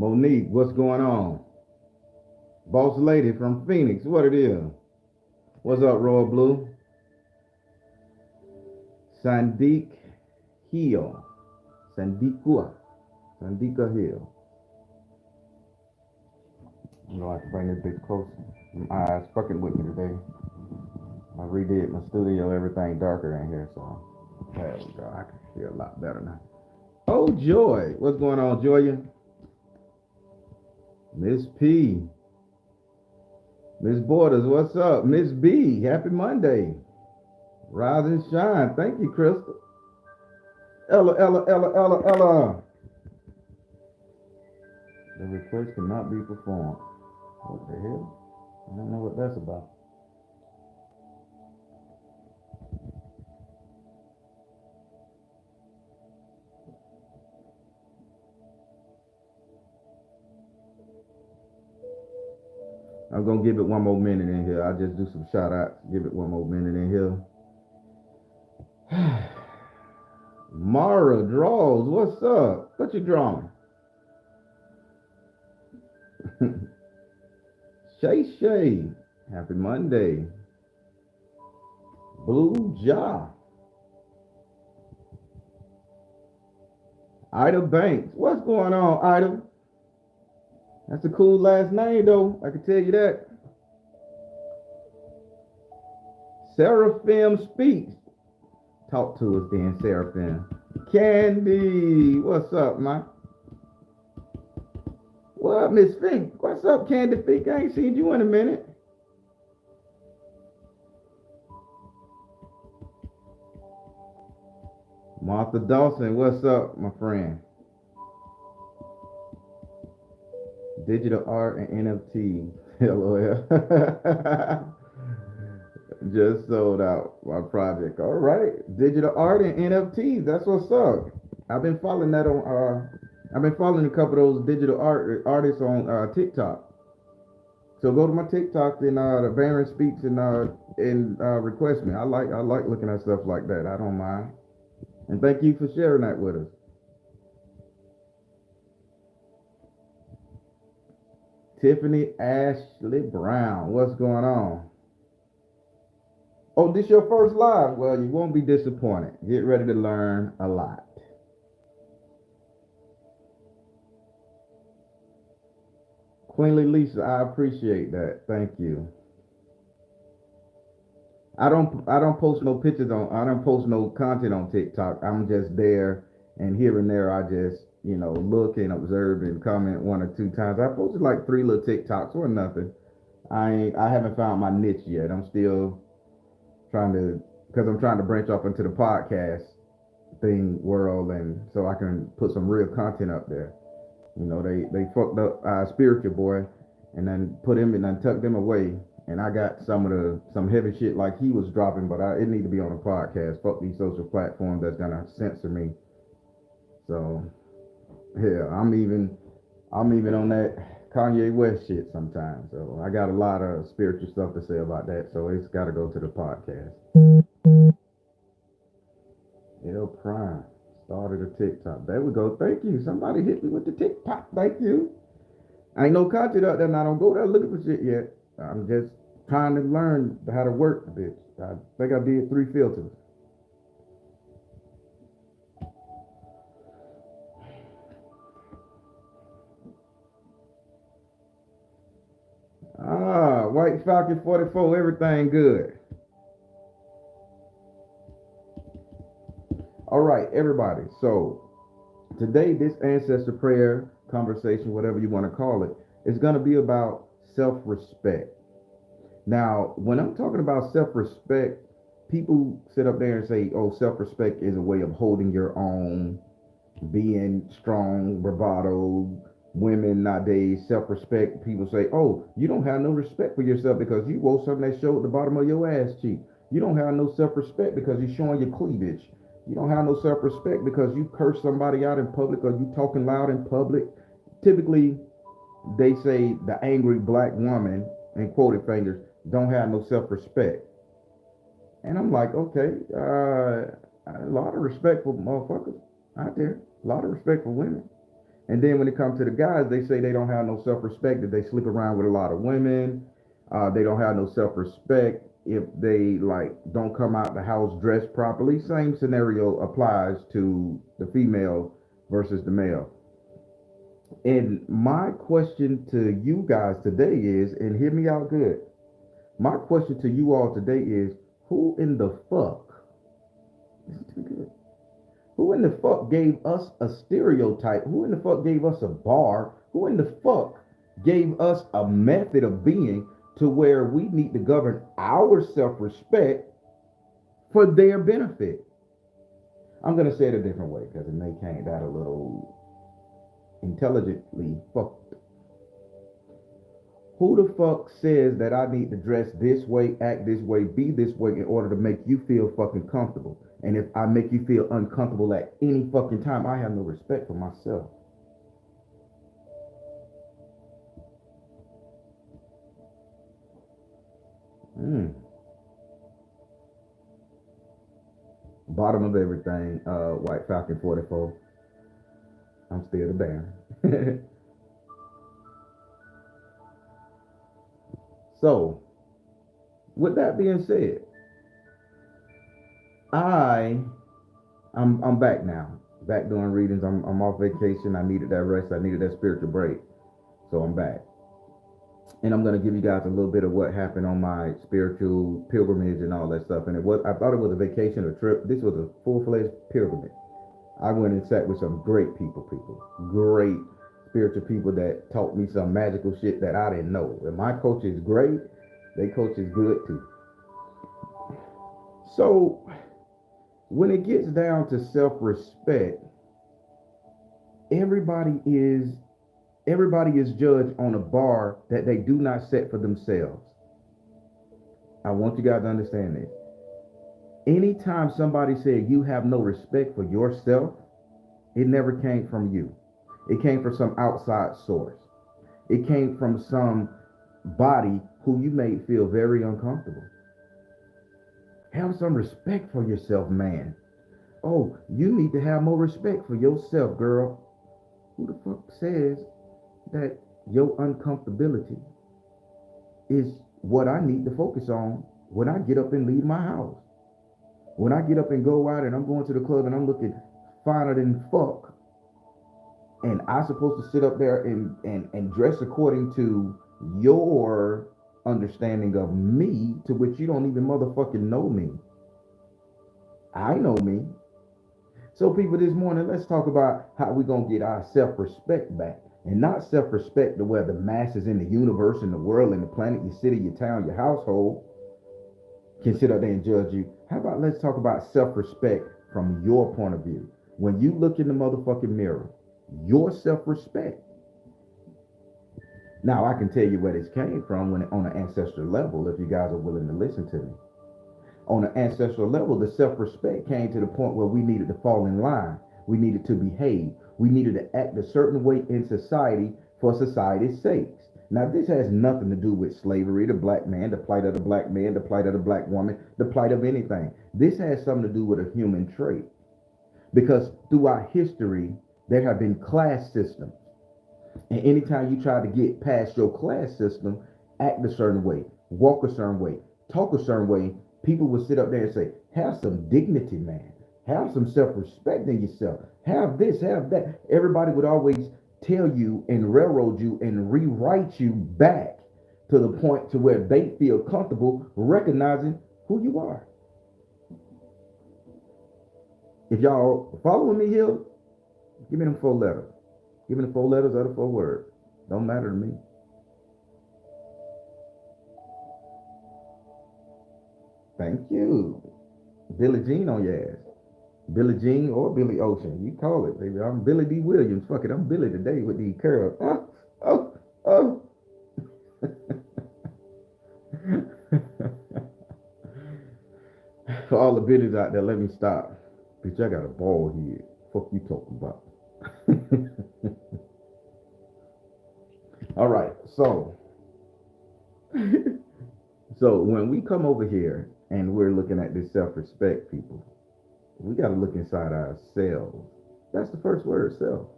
Monique, what's going on? Boss lady from Phoenix, what it is? What's up, Royal Blue? Sandik Hill. Sandikua. Sandika Hill. I'm gonna have to bring this bitch closer. My eyes fucking with me today. I redid my studio, everything darker in here, so there we go. I can feel a lot better now. Oh, Joy. What's going on, Joya? Miss P. Miss Borders, what's up? Miss B, happy Monday. Rise and shine. Thank you, Crystal. Ella. The request cannot be performed. What the hell? I don't know what that's about. I'm gonna give it one more minute in here. I'll just do some shout outs. Give it one more minute in here. Mara Draws, what's up? What you drawing? Shay, happy Monday. Blue Jaw. Ida Banks, what's going on, Ida? That's a cool last name, though. I can tell you that. Seraphim Speaks. Talk to us then, Seraphim. Candy, what's up, man? What, Miss Fink? What's up, Candy Fink? I ain't seen you in a minute. Martha Dawson, what's up, my friend? Digital art and NFT. LOL. Just sold out my project. All right. Digital art and NFTs. That's what's up. I've been following that on I've been following a couple of those digital artists on TikTok. So go to my TikTok and the Baron Speaks and request me. I like looking at stuff like that. I don't mind. And thank you for sharing that with us. Tiffany Ashley Brown, what's going on? Oh, this your first live? Well, you won't be disappointed. Get ready to learn a lot. Queenly Lisa, I appreciate that. Thank you. I don't post no pictures I don't post no content on TikTok. I'm just there, and here and there I just, look and observe and comment one or two times. I posted like 3 little TikToks or nothing. I haven't found my niche yet. I'm still because I'm trying to branch off into the podcast thing world, and so I can put some real content up there. They fucked up Spiritual Boy, and then put him and then tucked him away. And I got some heavy shit like he was dropping, but it need to be on a podcast. Fuck these social platforms that's gonna censor me. So yeah, I'm even on that Kanye West shit sometimes. So I got a lot of spiritual stuff to say about that. So it's got to go to the podcast. L Prime started a TikTok. There we go. Thank you. Somebody hit me with the TikTok. Thank you. I ain't no content out there, and I don't go there looking for shit yet. I'm just trying to learn how to work the bitch. I think I did 3 filters. White Falcon 44, everything good. All right, everybody. So today, this ancestor prayer conversation, whatever you want to call it, is going to be about self-respect. Now, when I'm talking about self-respect, people sit up there and say, oh, self-respect is a way of holding your own, being strong, bravado. Women nowadays, self-respect, people say, oh, you don't have no respect for yourself because you wore something that showed the bottom of your ass cheek. You don't have no self-respect because you're showing your cleavage. You don't have no self-respect because you curse somebody out in public or you talking loud in public. Typically, they say the angry black woman, and quoted fingers, don't have no self-respect. And I'm like, okay, a lot of respect for motherfuckers out there. A lot of respect for women. And then when it comes to the guys, they say they don't have no self-respect, that they sleep around with a lot of women. They don't have no self-respect if they like don't come out the house dressed properly. Same scenario applies to the female versus the male. And my question to you guys today is, and hear me out good. My question to you all today is, who in the fuck? Listen to me good. Who in the fuck gave us a stereotype? Who in the fuck gave us a bar? Who in the fuck gave us a method of being to where we need to govern our self-respect for their benefit? I'm gonna say it a different way because it may came that a little intelligently fucked. Who the fuck says that I need to dress this way, act this way, be this way in order to make you feel fucking comfortable? And if I make you feel uncomfortable at any fucking time, I have no respect for myself. Mm. Bottom of everything, White Falcon 44. I'm still the Baron. So, with that being said, I I'm back now. Back doing readings. I'm off vacation. I needed that rest. I needed that spiritual break. So I'm back. And I'm gonna give you guys a little bit of what happened on my spiritual pilgrimage and all that stuff. And it was I thought it was a vacation or trip. This was a full-fledged pilgrimage. I went and sat with some great people. Great spiritual people that taught me some magical shit that I didn't know. And my coach is great. They coach is good too. So when it gets down to self-respect, everybody is everybody is judged on a bar that they do not set for themselves. I want you guys to understand this. Anytime somebody said you have no respect for yourself, it never came from you. It came from some outside source. It came from some body who you made feel very uncomfortable. Have some respect for yourself, man. Oh, you need to have more respect for yourself, girl. Who the fuck says that your uncomfortability is what I need to focus on when I get up and leave my house? When I get up and go out and I'm going to the club and I'm looking finer than fuck, and I supposed to sit up there and dress according to your understanding of me, to which you don't even motherfucking know me. I know me. So people, this morning, let's talk about how we gonna get our self-respect back. And not self-respect to where the masses in the universe, in the world, in the planet, your city, your town, your household can sit up there and judge you. How about let's talk about self-respect from your point of view? When you look in the motherfucking mirror, your self-respect. Now I can tell you where this came from when on an ancestor level, if you guys are willing to listen to me. On an ancestral level, the self-respect came to the point where we needed to fall in line. We needed to behave. We needed to act a certain way in society for society's sakes. Now, this has nothing to do with slavery, the black man, the plight of the black man, the plight of the black woman, the plight of anything. This has something to do with a human trait. Because throughout history, there have been class systems. And anytime you try to get past your class system, act a certain way, walk a certain way, talk a certain way, people will sit up there and say, have some dignity, man. Have some self-respect in yourself. Have this, have that. Everybody would always tell you and railroad you and rewrite you back to the point to where they feel comfortable recognizing who you are. If y'all following me here, give me them 4 letters. Give me the 4 letters or the 4 words. Don't matter to me. Thank you. Billie Jean on your ass. Billie Jean or Billy Ocean. You call it, baby. I'm Billy D. Williams. Fuck it. I'm Billy today with these curls. Oh, oh, oh. For all the Billies out there, let me stop. Bitch, I got a bald head. Fuck you talking about? All right, so when we come over here and we're looking at this self-respect, people, we got to look inside ourselves. That's the first word, self.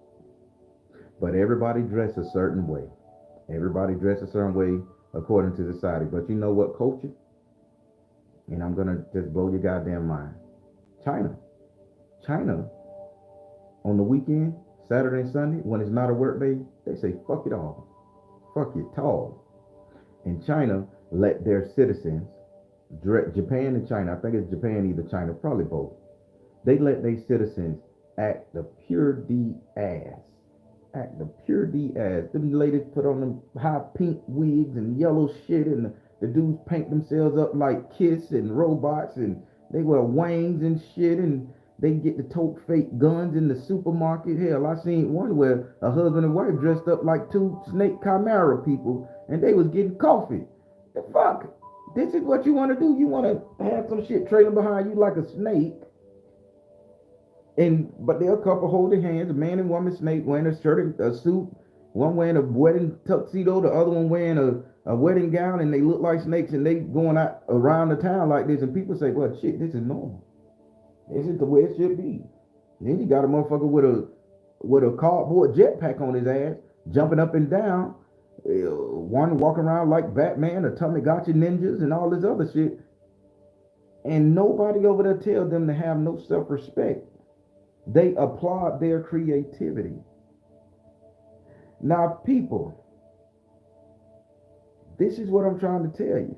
But everybody dress a certain way. Everybody dress a certain way according to society. But you know what culture? And I'm gonna just blow your goddamn mind. China. China on the weekend, Saturday and Sunday, when it's not a work day, they say fuck it all. Fuck it all. And China let their citizens, Japan and China, I think it's Japan, either China, probably both. They let their citizens act the pure D ass. Act the pure D ass. Them ladies put on them high pink wigs and yellow shit, and the dudes paint themselves up like Kiss and robots, and they wear wings and shit, and they get the tote fake guns in the supermarket. Hell, I seen one where a husband and wife dressed up like two snake chimera people, and they was getting coffee. The fuck? This is what you want to do? You want to have some shit trailing behind you like a snake? And but there are a couple holding hands, a man and woman snake wearing a shirt and a suit, one wearing a wedding tuxedo, the other one wearing a wedding gown, and they look like snakes, and they going out around the town like this, and people say, well, shit, this is normal. This is the way it should be. Then you got a motherfucker with a cardboard jetpack on his ass, jumping up and down, one walking around like Batman, a Tamagotchi ninjas, and all this other shit, and nobody over there tell them to have no self-respect. They applaud their creativity. Now, people, this is what I'm trying to tell you.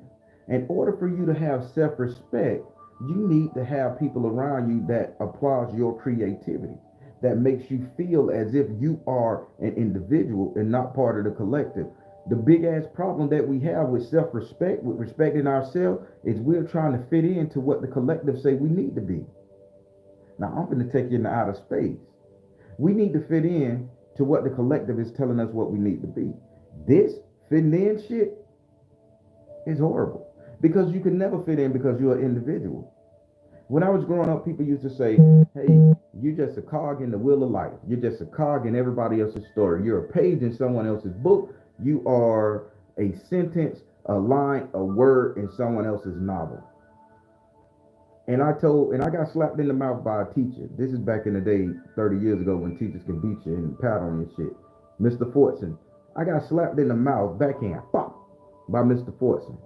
In order for you to have self-respect, you need to have people around you that applauds your creativity, that makes you feel as if you are an individual and not part of the collective. The big ass problem that we have with self-respect, with respecting ourselves, is we're trying to fit into what the collective say we need to be. Now, I'm going to take you into outer space. We need to fit in to what the collective is telling us what we need to be. This fitting in shit is horrible, because you can never fit in because you're an individual. When I was growing up, people used to say, hey, you're just a cog in the wheel of life. You're just a cog in everybody else's story. You're a page in someone else's book. You are a sentence, a line, a word in someone else's novel. And I got slapped in the mouth by a teacher. This is back in the day, 30 years ago, when teachers can beat you and pat on your shit. Mr. Fortson. I got slapped in the mouth, backhand, pop, by Mr. Fortson.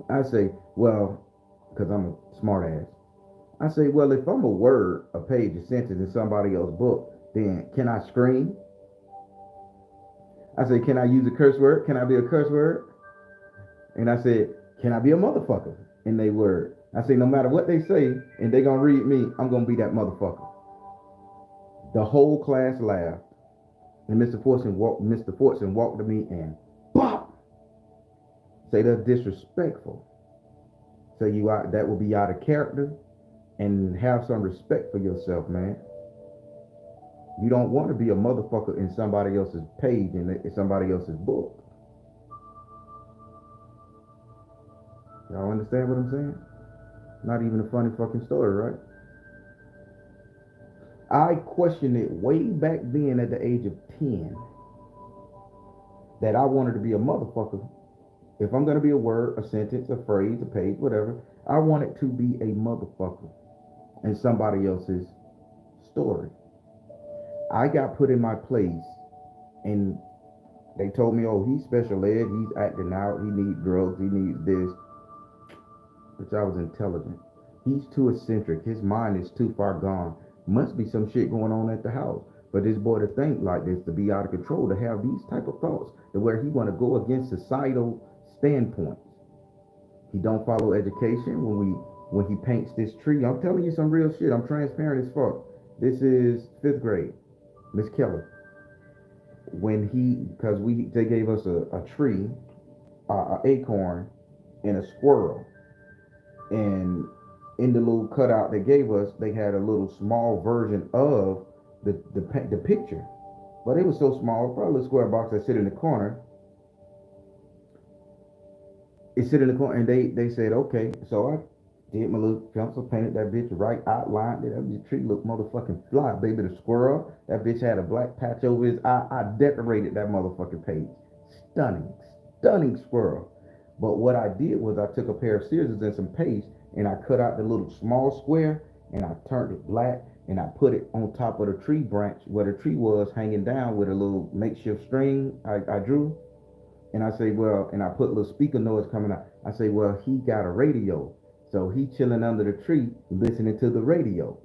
I say, well, because I'm a smart ass. I say, well, if I'm a word, a page, a sentence in somebody else's book, then can I scream? I say, can I use a curse word? Can I be a curse word? And I said, can I be a motherfucker in they word? I say, no matter what they say, and they gonna read me, I'm gonna be that motherfucker. The whole class laughed, and Mr. Fortson walked to me and pop. Say that's disrespectful. So that will be out of character, and have some respect for yourself, man. You don't want to be a motherfucker in somebody else's page, in somebody else's book. Y'all understand what I'm saying? Not even a funny fucking story, right? I questioned it way back then at the age of 10, that I wanted to be a motherfucker. If I'm going to be a word, a sentence, a phrase, a page, whatever, I want it to be a motherfucker in somebody else's story. I got put in my place, and they told me, oh, he's special ed, he's acting out, he needs drugs, he needs this. Which I was intelligent. He's too eccentric. His mind is too far gone. Must be some shit going on at the house. But this boy to think like this, to be out of control, to have these type of thoughts, to where he want to go against societal standpoints. He don't follow education. When he paints this tree, I'm telling you some real shit. I'm transparent as fuck. This is 5th grade, Miss Keller. Because they gave us a tree, an acorn, and a squirrel. And in the little cutout they gave us, they had a little small version of the picture, but it was so small, probably a square box that sit in the corner. It sit in the corner, and they said, okay. So I did my little pencil, painted that bitch right, outlined it. That tree looked motherfucking fly, baby. The squirrel, that bitch had a black patch over his eye. I decorated that motherfucking page. Stunning squirrel. But what I did was I took a pair of scissors and some paste, and I cut out the little small square, and I turned it black, and I put it on top of the tree branch where the tree was hanging down with a little makeshift string I drew. And I say, well, and I put a little speaker noise coming out. I say, well, he got a radio. So he chilling under the tree listening to the radio.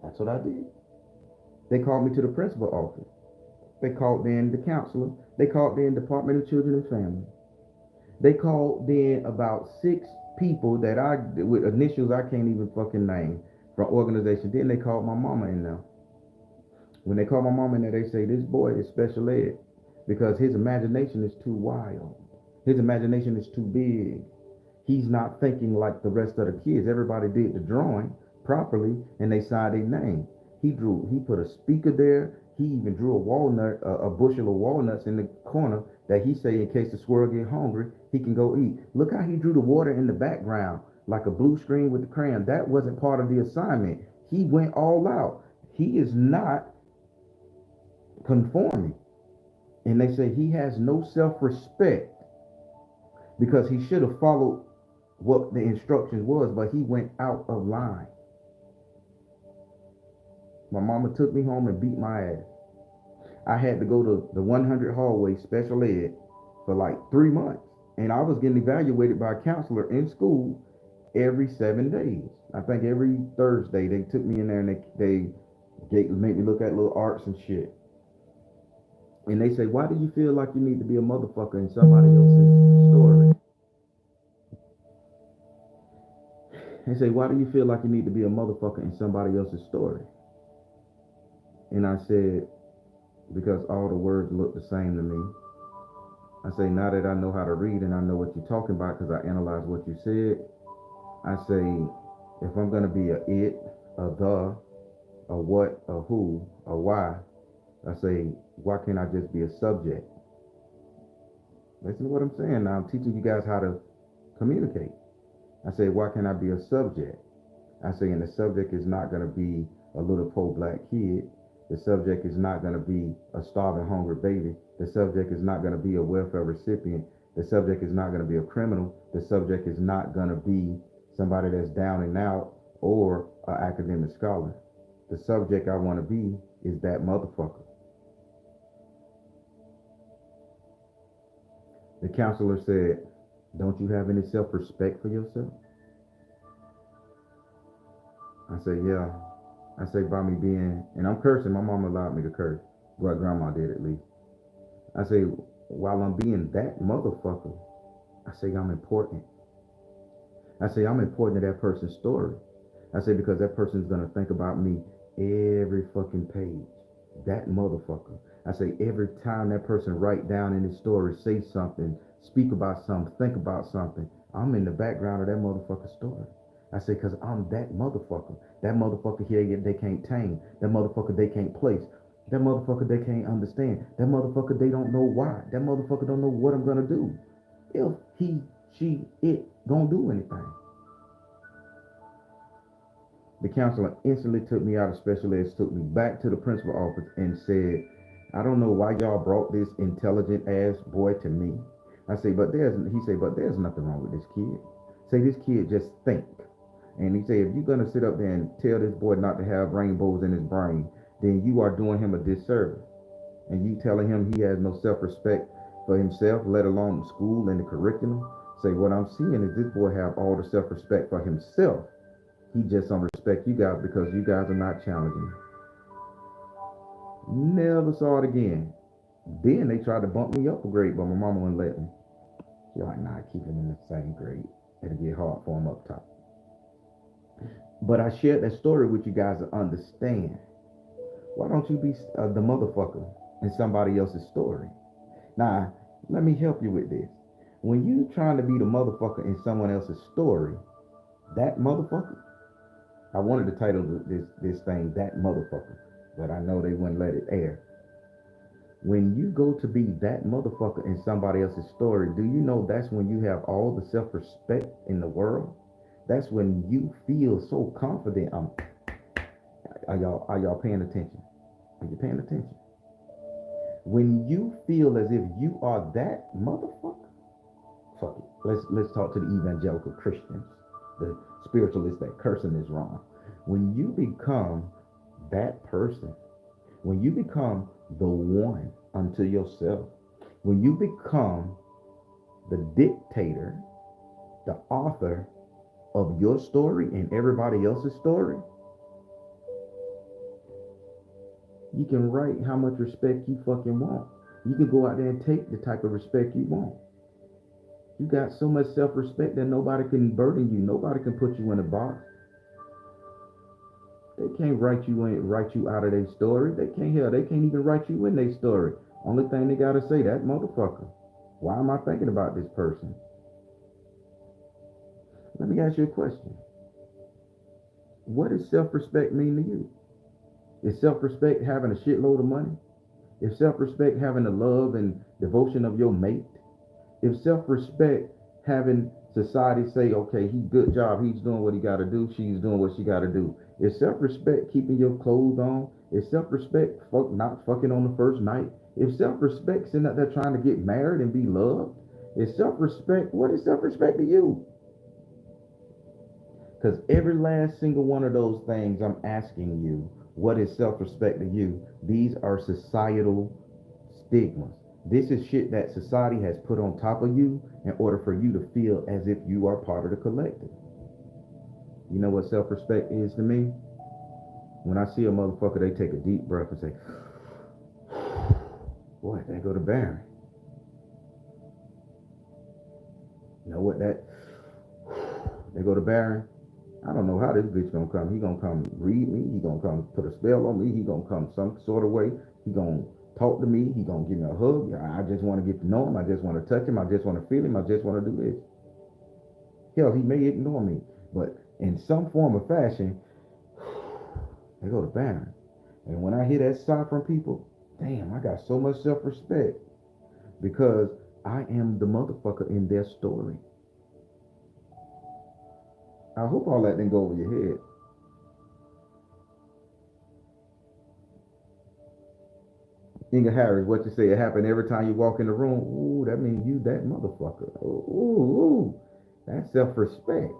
That's what I did. They called me to the principal office. They called in the counselor. They called in Department of Children and Family. They called in about 6 people that with initials I can't even fucking name from organization. Then they called my mama in there. When they call my mama in there, they say this boy is special ed because his imagination is too wild. His imagination is too big. He's not thinking like the rest of the kids. Everybody did the drawing properly and they signed their name. He put a speaker there. He even drew a walnut, a bushel of walnuts in the corner that he say in case the squirrel get hungry, he can go eat. Look how he drew the water in the background like a blue screen with the crayon. That wasn't part of the assignment. He went all out. He is not conforming. And they say he has no self-respect because he should have followed what the instructions was, but he went out of line. My mama took me home and beat my ass. I had to go to the 100 hallway special ed for like 3 months. And I was getting evaluated by a counselor in school every 7 days. I think every Thursday they took me in there and they made me look at little arts and shit. And they say, why do you feel like you need to be a motherfucker in somebody else's story? They say, why do you feel like you need to be a motherfucker in somebody else's story? And I said, because all the words look the same to me. I say, now that I know how to read and I know what you're talking about because I analyzed what you said, I say, if I'm going to be a it, a the, a what, a who, a why, I say, why can't I just be a subject? Listen to what I'm saying. Now I'm teaching you guys how to communicate. I say, why can't I be a subject? I say, and the subject is not going to be a little poor black kid. The subject is not going to be a starving, hungry baby. The subject is not going to be a welfare recipient. The subject is not going to be a criminal. The subject is not going to be somebody that's down and out or an academic scholar. The subject I want to be is that motherfucker. The counselor said, don't you have any self-respect for yourself? I say, yeah. I say, by me being, and I'm cursing, my mom allowed me to curse. Well, grandma did at least. I say, while I'm being that motherfucker, I say I'm important. I say I'm important to that person's story. I say because that person's gonna think about me every fucking page. That motherfucker. I say every time that person write down in his story, say something, speak about something, think about something, I'm in the background of that motherfucker's story. I say, because I'm that motherfucker. That motherfucker here they can't tame. That motherfucker they can't place. That motherfucker they can't understand. That motherfucker they don't know why. That motherfucker don't know what I'm gonna do. If he, she, it gonna do anything. The counselor instantly took me out of special ed, took me back to the principal office and said, I don't know why y'all brought this intelligent ass boy to me. I say, he said, but there's nothing wrong with this kid. Say this kid just think. And he said, if you're going to sit up there and tell this boy not to have rainbows in his brain, then you are doing him a disservice. And you telling him he has no self-respect for himself, let alone the school and the curriculum. Say, what I'm seeing is this boy have all the self-respect for himself. He just don't respect you guys because you guys are not challenging. Never saw it again. Then they tried to bump me up a grade, but my mama wouldn't let me. She's like, nah, keep him in the same grade. It'll get hard for him up top. But I shared that story with you guys to understand. Why don't you be the motherfucker in somebody else's story? Now, let me help you with this. When you trying to be the motherfucker in someone else's story, that motherfucker, I wanted to title this thing, That Motherfucker, but I know they wouldn't let it air. When you go to be that motherfucker in somebody else's story, do you know that's when you have all the self-respect in the world? That's when you feel so confident. Are y'all paying attention? Are you paying attention? When you feel as if you are that motherfucker, fuck it. Let's talk to the evangelical Christians. the spiritualist that cursing is wrong. When you become that person, when you become the one unto yourself, when you become the dictator, the author of your story and everybody else's story, you can write how much respect you fucking want. You can go out there and take the type of respect you want. You got so much self-respect that nobody can burden you. Nobody can put you in a box. They can't write you out of their story. They can't even write you in their story. Only thing they gotta say, that motherfucker. Why am I thinking about this person? Let me ask you a question. What does self-respect mean to you? Is self-respect having a shitload of money? Is self-respect having the love and devotion of your mate? If self-respect having society say, okay, he good job, he's doing what he got to do, she's doing what she got to do. Is self-respect keeping your clothes on? Is self-respect not fucking on the first night? If self-respect sitting out there trying to get married and be loved, is self-respect, what is self-respect to you? Because every last single one of those things I'm asking you, what is self-respect to you? These are societal stigmas. This is shit that society has put on top of you in order for you to feel as if you are part of the collective. You know what self-respect is to me? When I see a motherfucker, they take a deep breath and say, boy, there go the Baron. You know what that, there go the Baron. I don't know how this bitch gonna come. He gonna come read me. He gonna come put a spell on me. He gonna come some sort of way. He gonna talk to me. He gonna give me a hug. I just want to get to know him. I just want to touch him. I just want to feel him. I just want to do this. Hell, he may ignore me, but in some form or fashion, they go to Baron. And when I hear that sigh from people, damn, I got so much self-respect because I am the motherfucker in their story. I hope all that didn't go over your head. Inga Harris, what you say? It happened every time you walk in the room. Ooh, that means you that motherfucker. Ooh, that's self-respect.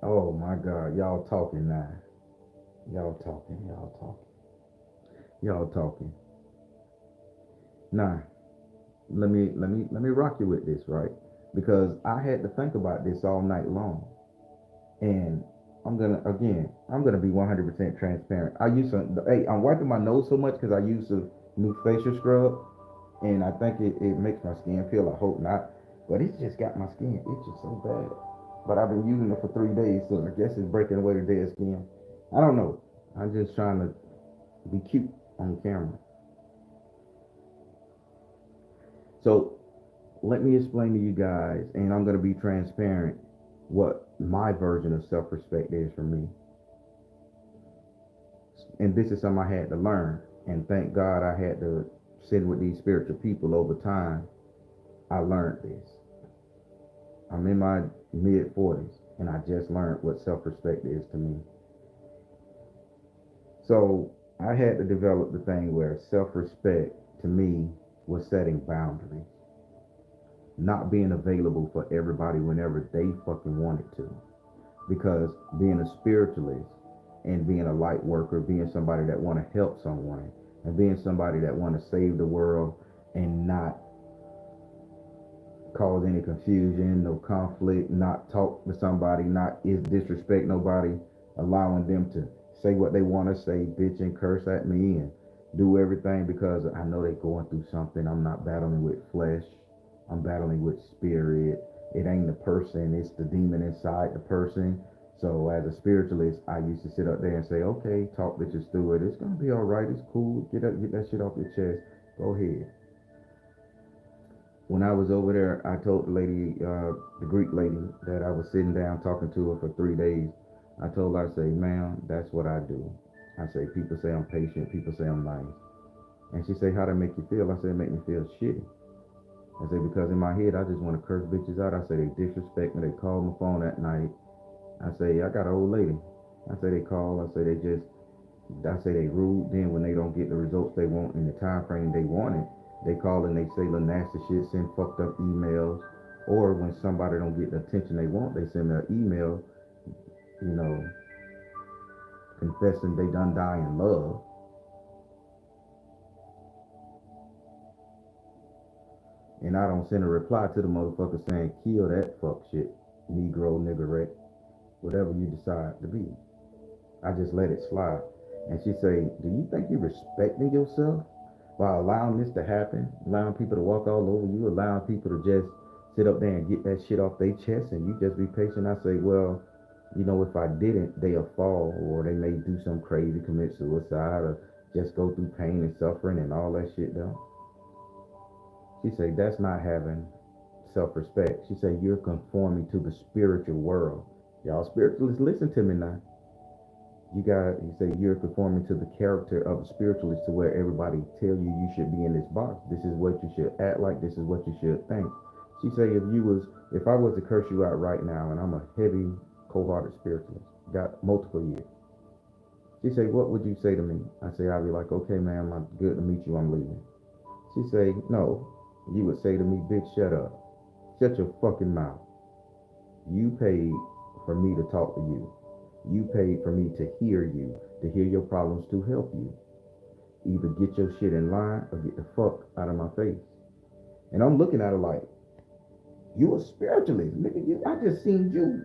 Oh my God, y'all talking now. Y'all talking. Y'all talking. Y'all talking. Nah, let me rock you with this, right? Because I had to think about this all night long, and I'm gonna be 100% transparent. Hey, I'm wiping my nose so much because I use a new facial scrub, and I think it makes my skin feel. I hope not, but it's just got my skin itching so bad. But I've been using it for 3 days, so I guess it's breaking away the dead skin. I don't know. I'm just trying to be cute on camera. So let me explain to you guys, and I'm gonna be transparent, what my version of self-respect is for me. And this is something I had to learn. And thank God I had to sit with these spiritual people over time. I learned this. I'm in my mid 40s, and I just learned what self-respect is to me. So I had to develop the thing where self-respect to me was setting boundaries, not being available for everybody whenever they fucking wanted to. Because being a spiritualist and being a light worker, being somebody that want to help someone, and being somebody that want to save the world and not cause any confusion, no conflict, not talk to somebody, not is disrespect nobody, allowing them to say what they want to say, bitch and curse at me and do everything because I know they're going through something. I'm not battling with flesh. I'm battling with spirit. It ain't the person, it's the demon inside the person. So as a spiritualist, I used to sit up there and say, okay, talk bitches through it. It's gonna be all right. It's cool. Get that shit off your chest. Go ahead. When I was over there, I told the lady, the Greek lady, that I was sitting down talking to her for 3 days. I told her, I say, ma'am, that's what I do. I say, people say I'm patient. People say I'm nice. And she say, how that make you feel? I said, it make me feel shitty. I say, because in my head, I just want to curse bitches out. I say, they disrespect me. They call my phone at night. I say, I got an old lady. I say, they call. I say, they rude. Then when they don't get the results they want in the time frame they want it, They call and they say little nasty shit, send fucked up emails, or when somebody don't get the attention they want, they send an email, you know, confessing they done die in love. And I don't send a reply to the motherfucker saying, kill that fuck shit, Negro, niggerette, whatever you decide to be. I just let it slide. And she say, do you think you're respecting yourself by allowing this to happen? Allowing people to walk all over you, allowing people to just sit up there and get that shit off their chest and you just be patient. I say, well, you know, if I didn't, they'll fall or they may do some crazy, commit suicide or just go through pain and suffering and all that shit though. She say, that's not having self-respect. She say, you're conforming to the spiritual world. Y'all spiritualists, listen to me now. You say you're conforming to the character of a spiritualist to where everybody tell you should be in this box. This is what you should act like. This is what you should think. She say if I was to curse you out right now, and I'm a heavy, cold-hearted spiritualist, got multiple years. She say, what would you say to me? I say, I'll be like, okay, ma'am, I'm good to meet you. I'm leaving. She say, no. You would say to me, bitch, shut up. Shut your fucking mouth. You paid for me to talk to you. You paid for me to hear you, to hear your problems, to help you. Either get your shit in line or get the fuck out of my face. And I'm looking at her like, you a spiritualist, nigga. I just seen you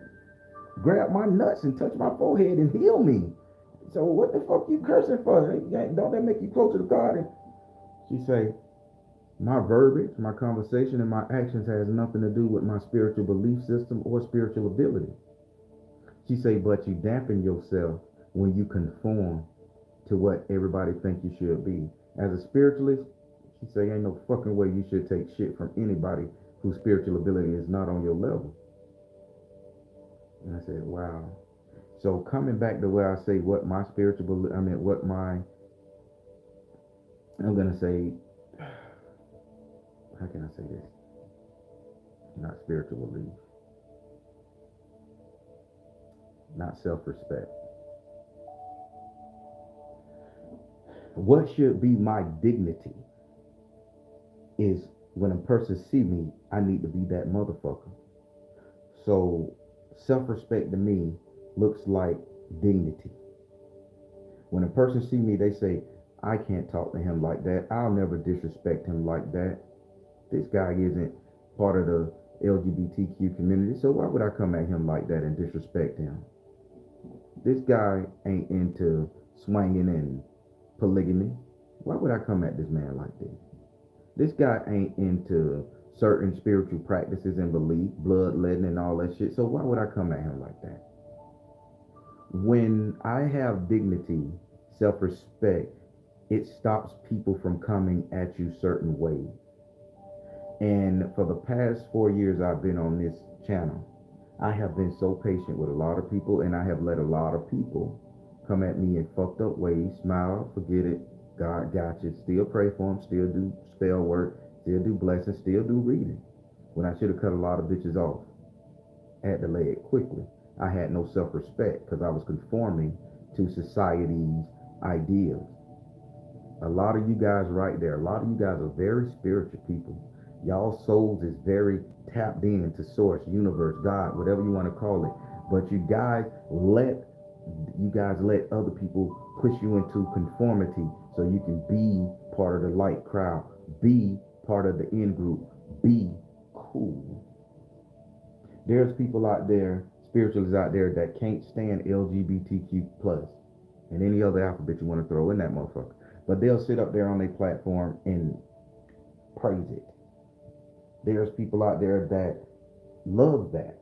grab my nuts and touch my forehead and heal me. So what the fuck you cursing for? Don't that make you closer to God? And she say, my verbiage, my conversation, and my actions has nothing to do with my spiritual belief system or spiritual ability. She say, but you dampen yourself when you conform to what everybody think you should be. As a spiritualist, she say, ain't no fucking way you should take shit from anybody whose spiritual ability is not on your level. And I said, wow. So coming back to where I say what my spiritual, I'm going to say, how can I say this? Not spiritual belief. Not self-respect. What should be my dignity is when a person see me, I need to be that motherfucker. So self-respect to me looks like dignity. When a person see me, they say, I can't talk to him like that. I'll never disrespect him like that. This guy isn't part of the LGBTQ community, so why would I come at him like that and disrespect him? This guy ain't into swinging and polygamy. Why would I come at this man like this? This guy ain't into certain spiritual practices and belief, bloodletting and all that shit, so why would I come at him like that? When I have dignity, self-respect, it stops people from coming at you certain ways. And for the past 4 years I've been on this channel, I have been so patient with a lot of people, and I have let a lot of people come at me in fucked up ways. Smile, forget it, God got you. Still pray for them, still do spell work, still do blessings, still do reading. When I should have cut a lot of bitches off. I had to lay it quickly. I had no self-respect because I was conforming to society's ideals. A lot of you guys right there, a lot of you guys are very spiritual people. Y'all souls is very tapped into source, universe, God, whatever you want to call it. But you guys let other people push you into conformity so you can be part of the light crowd, be part of the in group, be cool. There's people out there, spiritualists out there that can't stand LGBTQ plus and any other alphabet you want to throw in that motherfucker. But they'll sit up there on their platform and praise it. There's people out there that love that,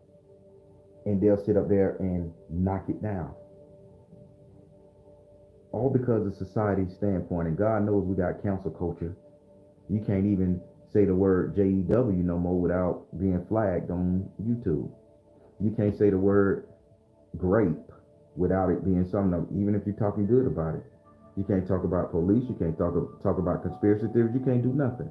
and they'll sit up there and knock it down. All because of society's standpoint, and God knows we got cancel culture. You can't even say the word JEW no more without being flagged on YouTube. You can't say the word grape without it being something, even if you're talking good about it. You can't talk about police. You can't talk about conspiracy theories. You can't do nothing.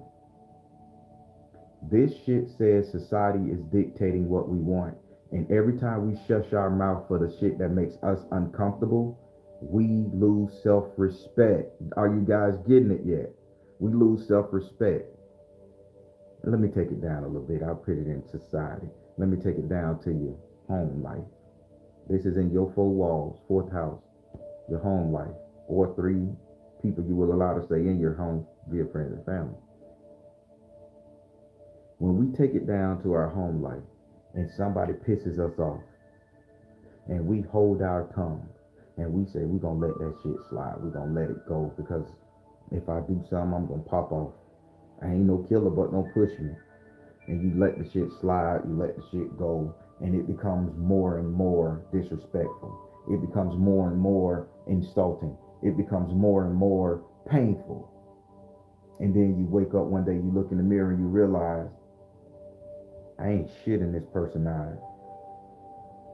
This shit says society is dictating what we want. And every time we shush our mouth for the shit that makes us uncomfortable, we lose self-respect. Are you guys getting it yet? We lose self-respect. Let me take it down a little bit. I'll put it in society. Let me take it down to your home life. This is in your four walls, fourth house, your home life, or three people you will allow to stay in your home via friends and family. When we take it down to our home life and somebody pisses us off and we hold our tongue and we say we're going to let that shit slide, we're going to let it go because if I do something, I'm going to pop off. I ain't no killer, but don't push me. And you let the shit slide, you let the shit go, and it becomes more and more disrespectful. It becomes more and more insulting. It becomes more and more painful. And then you wake up one day, you look in the mirror and you realize, I ain't shit in this person's eyes.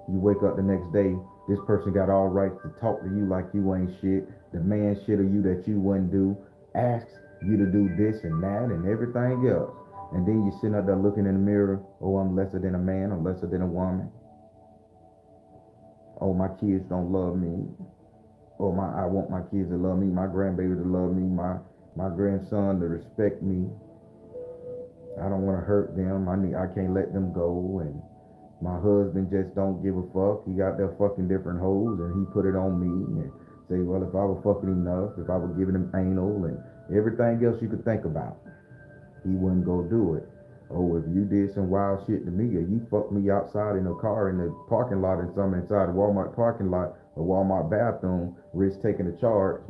You wake up the next day, this person got all right to talk to you like you ain't shit, demand shit of you that you wouldn't do, asks you to do this and that and everything else. And then you're sitting up there looking in the mirror, oh, I'm lesser than a man, I'm lesser than a woman. Oh, my kids don't love me. Oh, I want my kids to love me, my grandbaby to love me, my grandson to respect me. I don't want to hurt them. I can't let them go. And my husband just don't give a fuck. He got there fucking different hoes and he put it on me and say, well, if I was fucking enough, if I was giving him anal and everything else you could think about, he wouldn't go do it. Oh, if you did some wild shit to me or you fucked me outside in a car in the parking lot and something inside the Walmart parking lot or Walmart bathroom, risk taking a charge,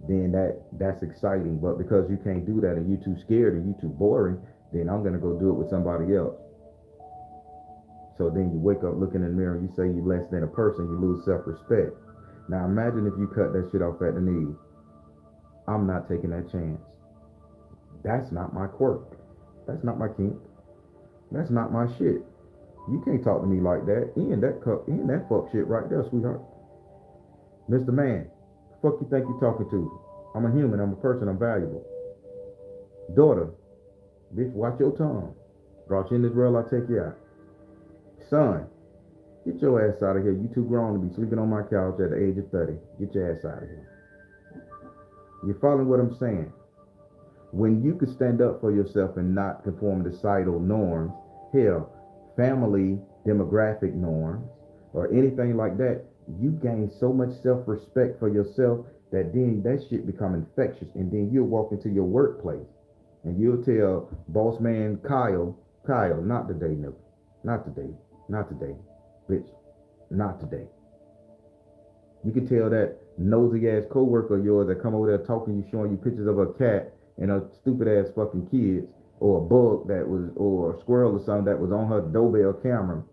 then that's exciting. But because you can't do that and you too scared and you too boring, then I'm gonna go do it with somebody else. So then you wake up looking in the mirror and you say you less than a person, you lose self-respect. Now imagine if you cut that shit off at the knees. I'm not taking that chance. That's not my quirk. That's not my kink. That's not my shit. You can't talk to me like that. End that fuck shit right there, sweetheart. Mr. Man, the fuck you think you talking to? I'm a human, I'm a person, I'm valuable. Daughter, bitch, watch your tongue. Brought you in this world, I'll take you out. Son, get your ass out of here. You too grown to be sleeping on my couch at the age of 30. Get your ass out of here. You following what I'm saying? When you could stand up for yourself and not conform to societal norms, hell, family demographic norms, or anything like that, you gain so much self-respect for yourself that then that shit become infectious. And then you'll walk into your workplace and you'll tell boss man Kyle, not today, no. Not today, bitch, not today. You can tell that nosy ass coworker of yours that come over there talking to you, showing you pictures of a cat and a stupid ass fucking kids, or a bug or a squirrel or something that was on her doorbell camera.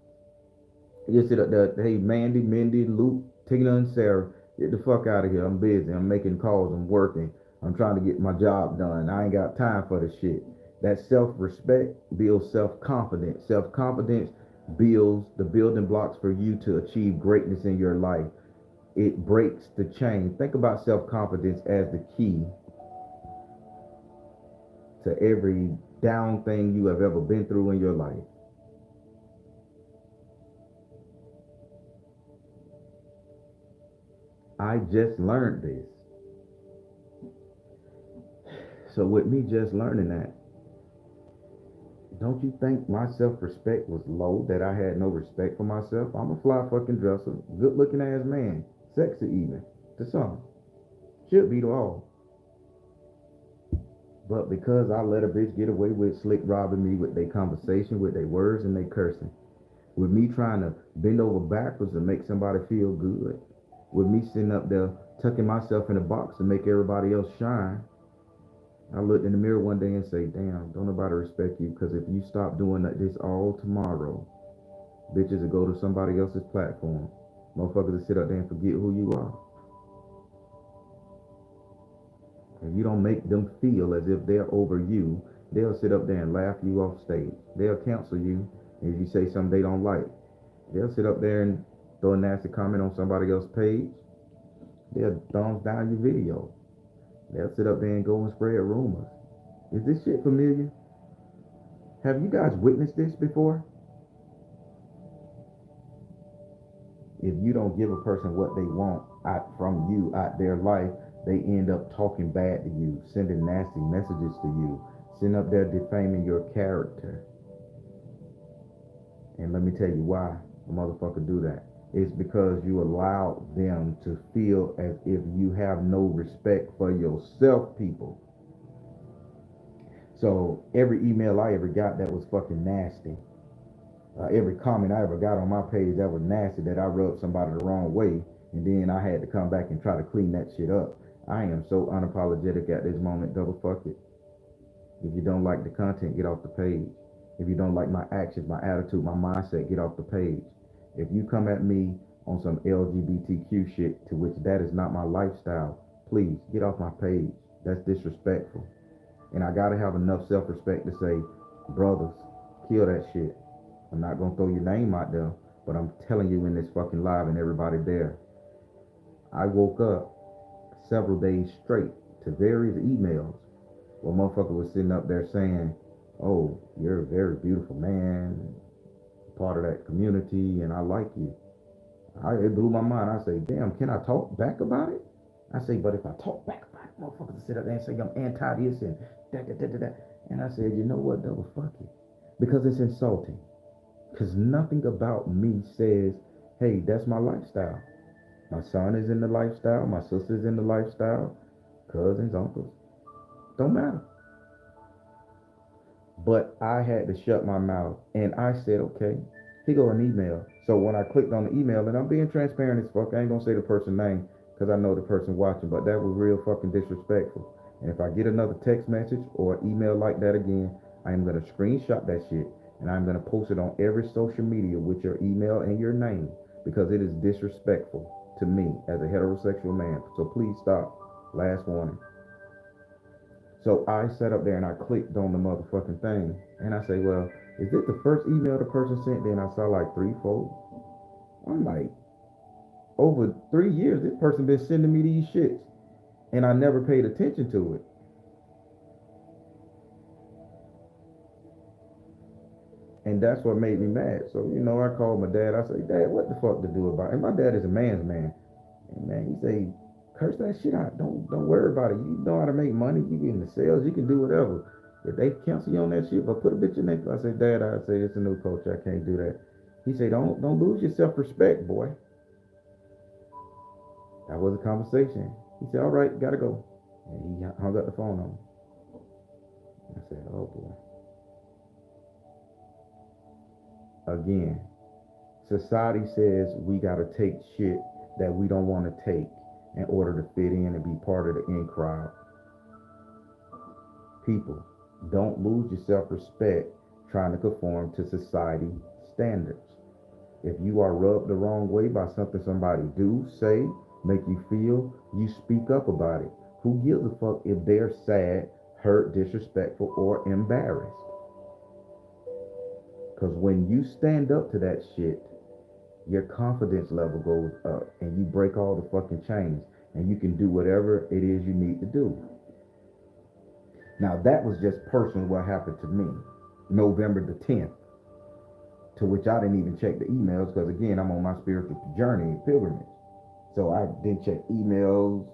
You sit up there, hey, Mandy, Mindy, Luke, Tina, and Sarah, get the fuck out of here. I'm busy. I'm making calls. I'm working. I'm trying to get my job done. I ain't got time for this shit. That self-respect builds self-confidence. Self-confidence builds the building blocks for you to achieve greatness in your life. It breaks the chain. Think about self-confidence as the key to every down thing you have ever been through in your life. I just learned this. So with me just learning that, don't you think my self-respect was low, that I had no respect for myself? I'm a fly fucking dresser, good looking ass man, sexy even, to some. Should be to all. But because I let a bitch get away with slick robbing me with their conversation, with their words and their cursing, with me trying to bend over backwards and make somebody feel good, with me sitting up there tucking myself in a box to make everybody else shine, I looked in the mirror one day and say, damn, don't nobody respect you, because if you stop doing this all tomorrow, bitches will go to somebody else's platform. Motherfuckers will sit up there and forget who you are. If you don't make them feel as if they're over you, they'll sit up there and laugh you off stage. They'll cancel you if you say something they don't like. They'll sit up there and throw a nasty comment on somebody else's page. They'll thumbs down your video. They'll sit up there and go and spread rumors. Is this shit familiar? Have you guys witnessed this before? If you don't give a person what they want from you out their life, they end up talking bad to you, sending nasty messages to you, sitting up there defaming your character. And let me tell you why a motherfucker do that. It's because you allow them to feel as if you have no respect for yourself, people. So every email I ever got that was fucking nasty, every comment I ever got on my page that was nasty, that I rubbed somebody the wrong way, and then I had to come back and try to clean that shit up. I am so unapologetic at this moment, double fuck it. If you don't like the content, get off the page. If you don't like my actions, my attitude, my mindset, get off the page. If you come at me on some LGBTQ shit, to which that is not my lifestyle, please get off my page. That's disrespectful. And I gotta have enough self-respect to say, brothers, kill that shit. I'm not gonna throw your name out there, but I'm telling you in this fucking live and everybody there. I woke up several days straight to various emails where motherfucker was sitting up there saying, oh, you're a very beautiful man, part of that community, and I like you. It blew my mind. I say, damn, can I talk back about it? I say, but if I talk back about it, motherfuckers will sit up there and say I'm anti this and that. And I said, you know what, double fuck it. Because it's insulting. Because nothing about me says, hey, that's my lifestyle. My son is in the lifestyle. My sister's in the lifestyle. Cousins, uncles. Don't matter. But I had to shut my mouth. And I said, okay, here go an email. So when I clicked on the email, and I'm being transparent as fuck, I ain't gonna say the person's name because I know the person watching, but that was real fucking disrespectful. And if I get another text message or email like that again, I am gonna screenshot that shit and I'm gonna post it on every social media with your email and your name because it is disrespectful to me as a heterosexual man. So please stop. Last warning. So I sat up there and I clicked on the motherfucking thing and I say, well, is it the first email the person sent? Then I saw like 3, 4. I'm like, over 3 years, this person been sending me these shits and I never paid attention to it. And that's what made me mad. So, I called my dad. I say, Dad, what the fuck to do about it? And my dad is a man's man. And man, he say, curse that shit out. Don't worry about it. You know how to make money. You get in the sales. You can do whatever. If they cancel you on that shit, but put a bitch in there. I say, Dad, I say it's a new coach. I can't do that. He say, don't lose your self-respect, boy. That was a conversation. He said, all right, gotta go. And he hung up the phone on me. I said, oh boy. Again, society says we gotta take shit that we don't want to take in order to fit in and be part of the in crowd. People, don't lose your self-respect trying to conform to society standards. If you are rubbed the wrong way by something somebody do, say, make you feel, you speak up about it. Who gives a fuck if they're sad, hurt, disrespectful, or embarrassed? Because when you stand up to that shit, your confidence level goes up and you break all the fucking chains and you can do whatever it is you need to do. Now that was just personal what happened to me November the 10th, to which I didn't even check the emails because again, I'm on my spiritual journey, pilgrimage. So I didn't check emails,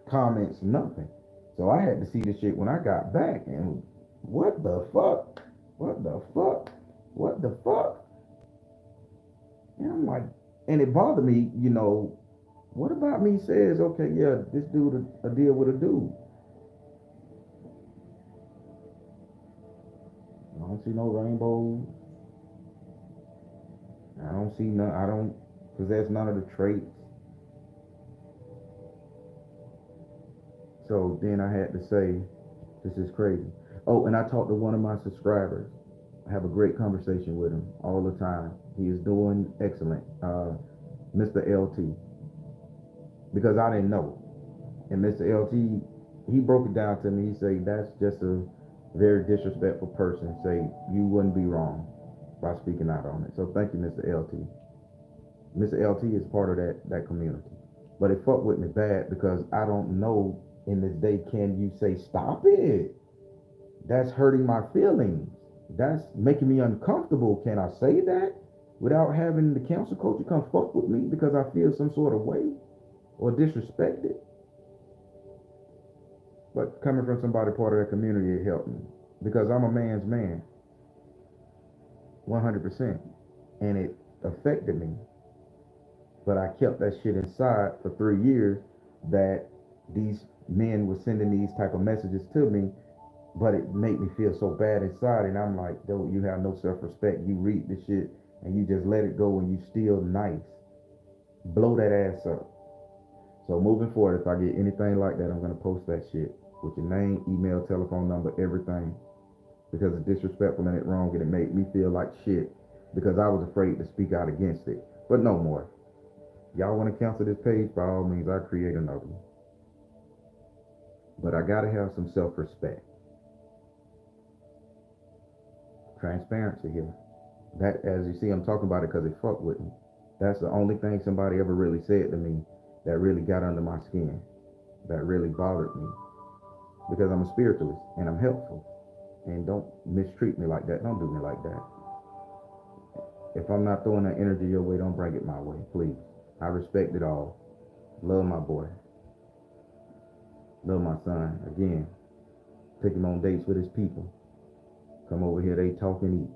comments, nothing. So I had to see the shit when I got back and what the fuck? What the fuck? What the fuck? And I'm like, and it bothered me, what about me says, okay, yeah, this dude a deal with a dude. I don't see no rainbows. I don't possess none of the traits. So then I had to say, this is crazy. Oh, and I talked to one of my subscribers. I have a great conversation with him all the time. He is doing excellent. Mr. LT. Because I didn't know. And Mr. LT, he broke it down to me. He said, that's just a very disrespectful person. Say, you wouldn't be wrong by speaking out on it. So thank you, Mr. LT. Mr. LT is part of that community. But it fucked with me bad because I don't know in this day, can you say, stop it? That's hurting my feelings. That's making me uncomfortable. Can I say that without having the council culture come fuck with me because I feel some sort of way or disrespected? But coming from somebody part of that community, it helped me because I'm a man's man, 100%, and it affected me. But I kept that shit inside for 3 years. That these men were sending these type of messages to me, but it made me feel so bad inside. And I'm like, dude, you have no self-respect. You read this shit and you just let it go, and you still nice. Blow that ass up. So moving forward, if I get anything like that, I'm gonna post that shit with your name, email, telephone number, everything, because it's disrespectful and it wrong, and it made me feel like shit because I was afraid to speak out against it. But no more. Y'all want to cancel this page? By all means, I create another one. But I gotta have some self-respect, transparency here. That, as you see, I'm talking about it because it fucked with me. That's the only thing somebody ever really said to me that really got under my skin, that really bothered me, because I'm a spiritualist and I'm helpful. And don't mistreat me like that. Don't do me like that. If I'm not throwing that energy your way, don't bring it my way, please. I respect it all. Love my boy. Love my son. Again, take him on dates with his people. Come over here, they talk and eat.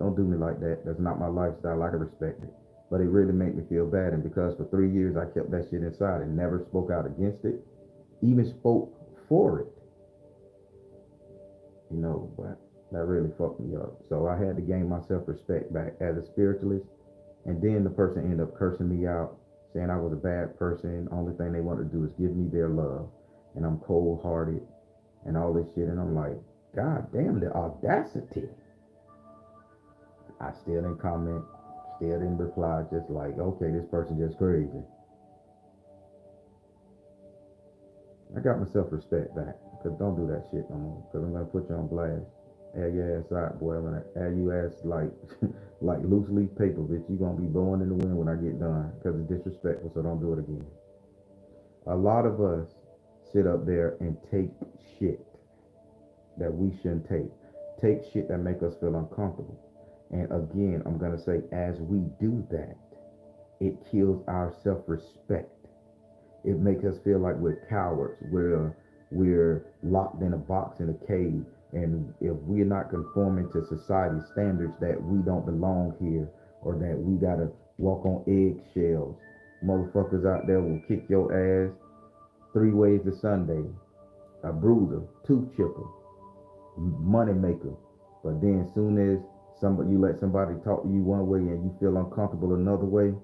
Don't do me like that. That's not my lifestyle. I can respect it. But it really made me feel bad. And because for 3 years I kept that shit inside and never spoke out against it, even spoke for it. But that really fucked me up. So I had to gain my self-respect back as a spiritualist. And then the person ended up cursing me out, saying I was a bad person. Only thing they want to do is give me their love. And I'm cold-hearted and all this shit. And I'm like, God damn, the audacity. I still didn't comment, still didn't reply, just like, okay, this person just crazy. I got my self-respect back, because don't do that shit no more, because I'm going to put you on blast. Air your ass out, boy. I'm going to air you ass like like loose leaf paper, bitch. You're going to be blowing in the wind when I get done, because it's disrespectful, so don't do it again. A lot of us sit up there and take shit that we shouldn't take. Take shit that make us feel uncomfortable. And again, I'm going to say, as we do that, it kills our self-respect. It makes us feel like we're cowards. We're locked in a box in a cave. And if we're not conforming to society's standards, that we don't belong here, or that we got to walk on eggshells. Motherfuckers out there will kick your ass 3 ways to Sunday. A bruiser, tooth chipper, money maker. But then soon as you let somebody talk to you one way and you feel uncomfortable another way,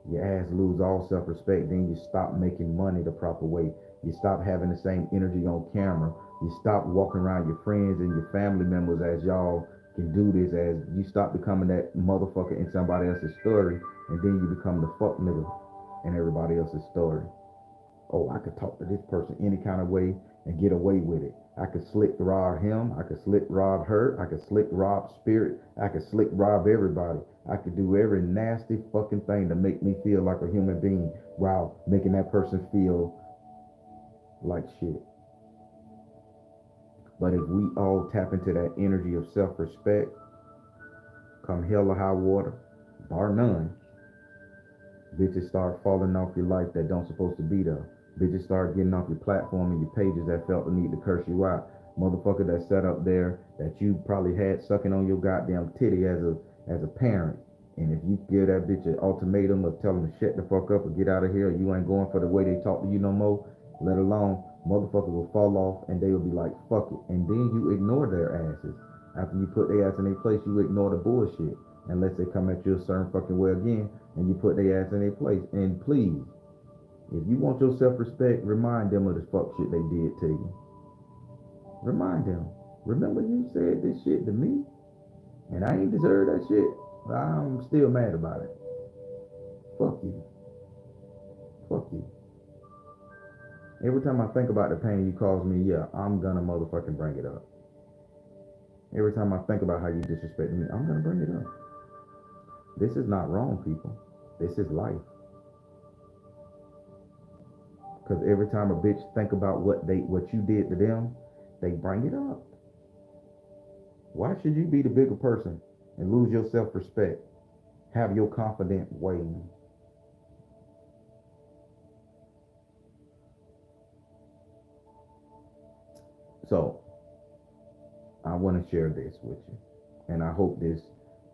your ass lose all self-respect. Then you stop making money the proper way. You stop having the same energy on camera. You stop walking around your friends and your family members as y'all can do this, as you stop becoming that motherfucker in somebody else's story, and then you become the fuck nigga in everybody else's story. Oh, I could talk to this person any kind of way and get away with it. I could slick rob him. I could slick rob her. I could slick rob spirit. I could slick rob everybody. I could do every nasty fucking thing to make me feel like a human being while making that person feel like shit. But if we all tap into that energy of self-respect, come hell or high water, bar none, bitches start falling off your life that don't supposed to be there. Bitches start getting off your platform and your pages that felt the need to curse you out. Motherfucker that sat up there that you probably had sucking on your goddamn titty as a parent. And if you give that bitch an ultimatum of telling them to shut the fuck up or get out of here, or you ain't going for the way they talk to you no more, let alone motherfuckers will fall off and they will be like, fuck it. And then you ignore their asses. After you put their ass in their place, you ignore the bullshit. Unless they come at you a certain fucking way again and you put their ass in their place. And please, if you want your self-respect, remind them of the fuck shit they did to you. Remind them. Remember you said this shit to me? And I ain't deserve that shit. But I'm still mad about it. Fuck you. Fuck you. Every time I think about the pain you caused me, yeah, I'm gonna motherfucking bring it up. Every time I think about how you disrespected me, I'm gonna bring it up. This is not wrong, people. This is life. Because every time a bitch think about what you did to them, they bring it up. Why should you be the bigger person and lose your self-respect? Have your confidence wane? So I want to share this with you, and I hope this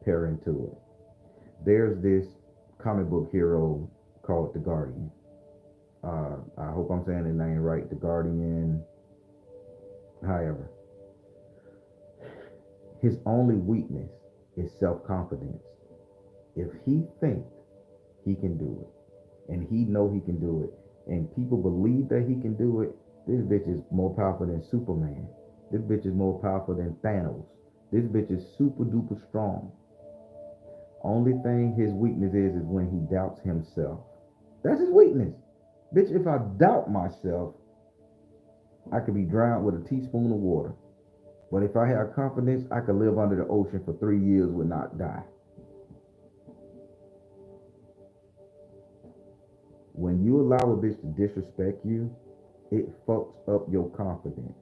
pair into it. There's this comic book hero called the Guardian. I hope I'm saying his name right. The Guardian. However, his only weakness is self-confidence. If he thinks he can do it, and he know he can do it, and people believe that he can do it, this bitch is more powerful than Superman. This bitch is more powerful than Thanos. This bitch is super duper strong. Only thing his weakness is when he doubts himself. That's his weakness. Bitch, if I doubt myself, I could be drowned with a teaspoon of water. But if I have confidence, I could live under the ocean for 3 years and not die. When you allow a bitch to disrespect you, it fucks up your confidence.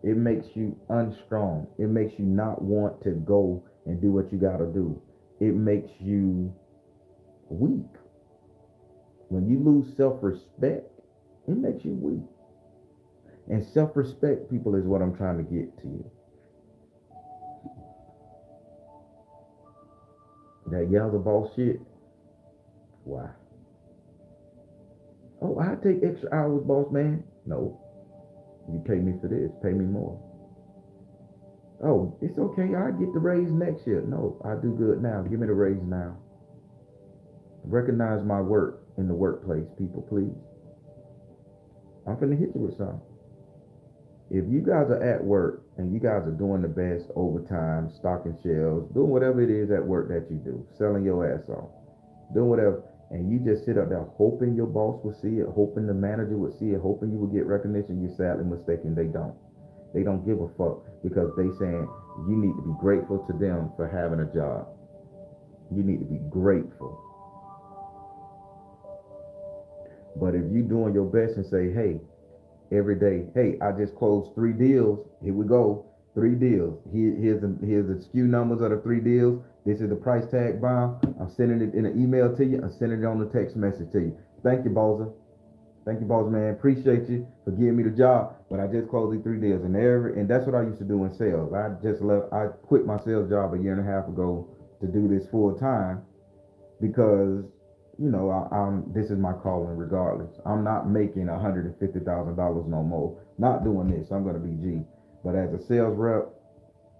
It makes you unstrong. It makes you not want to go and do what you gotta do. It makes you weak. When you lose self-respect, it makes you weak. And self-respect, people, is what I'm trying to get to you. That yells about shit. Why? Oh, I take extra hours, boss man. No. You pay me for this. Pay me more. Oh, it's okay. I get the raise next year. No, I do good now. Give me the raise now. Recognize my work in the workplace, people, please. I'm finna hit you with something. If you guys are at work and you guys are doing the best overtime, stocking shelves, doing whatever it is at work that you do, selling your ass off, doing whatever, and you just sit up there hoping your boss will see it, hoping the manager would see it, hoping you will get recognition, you're sadly mistaken. They don't. They don't give a fuck because they saying you need to be grateful to them for having a job. You need to be grateful. But if you doing your best and say, hey, every day, hey, I just closed 3 deals. Here we go, 3 deals. Here's the SKU numbers of the 3 deals. This is the price tag bound. I'm sending it in an email to you. I'm sending it on the text message to you. Thank you, Boza. Thank you, boss man. Appreciate you for giving me the job. But I just closed these 3 deals, and that's what I used to do in sales. I just left. I quit my sales job a year and a half ago to do this full time because this is my calling regardless. I'm not making $150,000 no more. Not doing this. I'm gonna be G. But as a sales rep,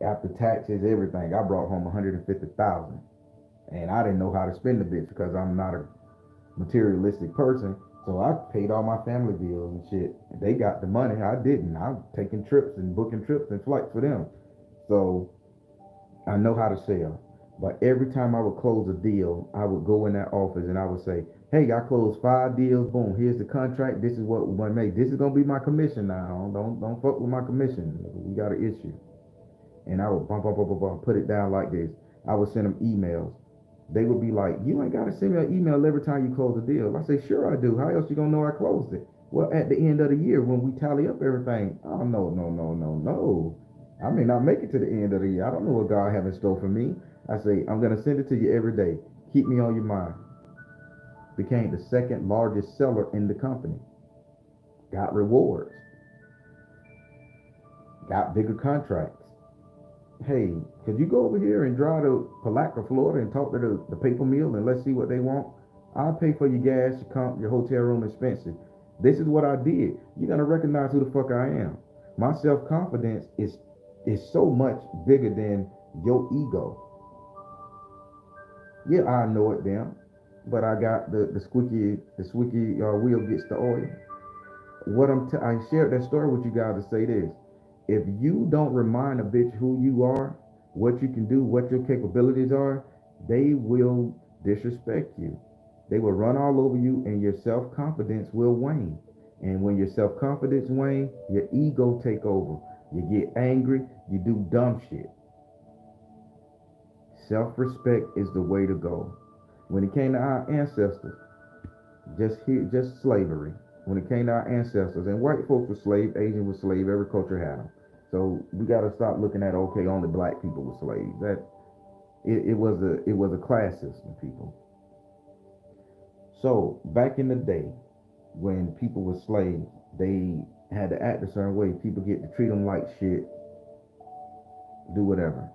after taxes, everything, I brought home 150,000, and I didn't know how to spend the bitch because I'm not a materialistic person. So I paid all my family bills and shit. They got the money. I didn't. I'm taking trips and booking trips and flights for them. So I know how to sell. But every time I would close a deal, I would go in that office and I would say, hey, I closed 5 deals. Boom, here's the contract. This is what we're gonna make. This is gonna be my commission now. Don't fuck with my commission. We got an issue. And I would put it down like this. I would send them emails. They would be like, you ain't gotta send me an email every time you close a deal. I say, sure I do. How else you gonna know I closed it? Well, at the end of the year, when we tally up everything, oh no. I may not make it to the end of the year. I don't know what God have in store for me. I say, I'm gonna send it to you every day. Keep me on your mind. Became the second largest seller in the company. Got rewards. Got bigger contracts. Hey, could you go over here and drive to Palatka, Florida and talk to the paper mill and let's see what they want? I'll pay for your gas, your comp, your hotel room expenses. This is what I did. You're gonna recognize who the fuck I am. My self-confidence is so much bigger than your ego. Yeah, I know it damn, but I got the squeaky wheel gets the oil. I shared that story with you guys to say this. If you don't remind a bitch who you are, what you can do, what your capabilities are, they will disrespect you. They will run all over you and your self-confidence will wane. And when your self-confidence wane, your ego take over. You get angry, you do dumb shit. Self-respect is the way to go. When it came to our ancestors, just slavery. When it came to our ancestors, and white folks were slave, Asian was slave, every culture had them. So we got to stop looking at, okay, only black people were slaves. That it was a class system, people. So back in the day, when people were slaves, they had to act a certain way. People get to treat them like shit, do whatever.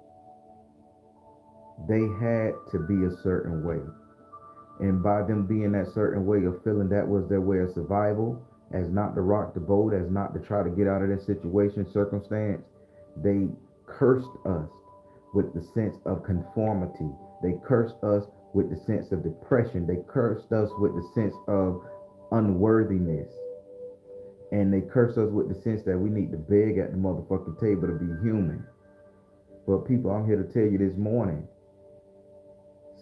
They had to be a certain way. And by them being that certain way of feeling that was their way of survival, as not to rock the boat, as not to try to get out of that situation, circumstance, they cursed us with the sense of conformity. They cursed us with the sense of depression. They cursed us with the sense of unworthiness. And they curse us with the sense that we need to beg at the motherfucking table to be human. But people, I'm here to tell you this morning,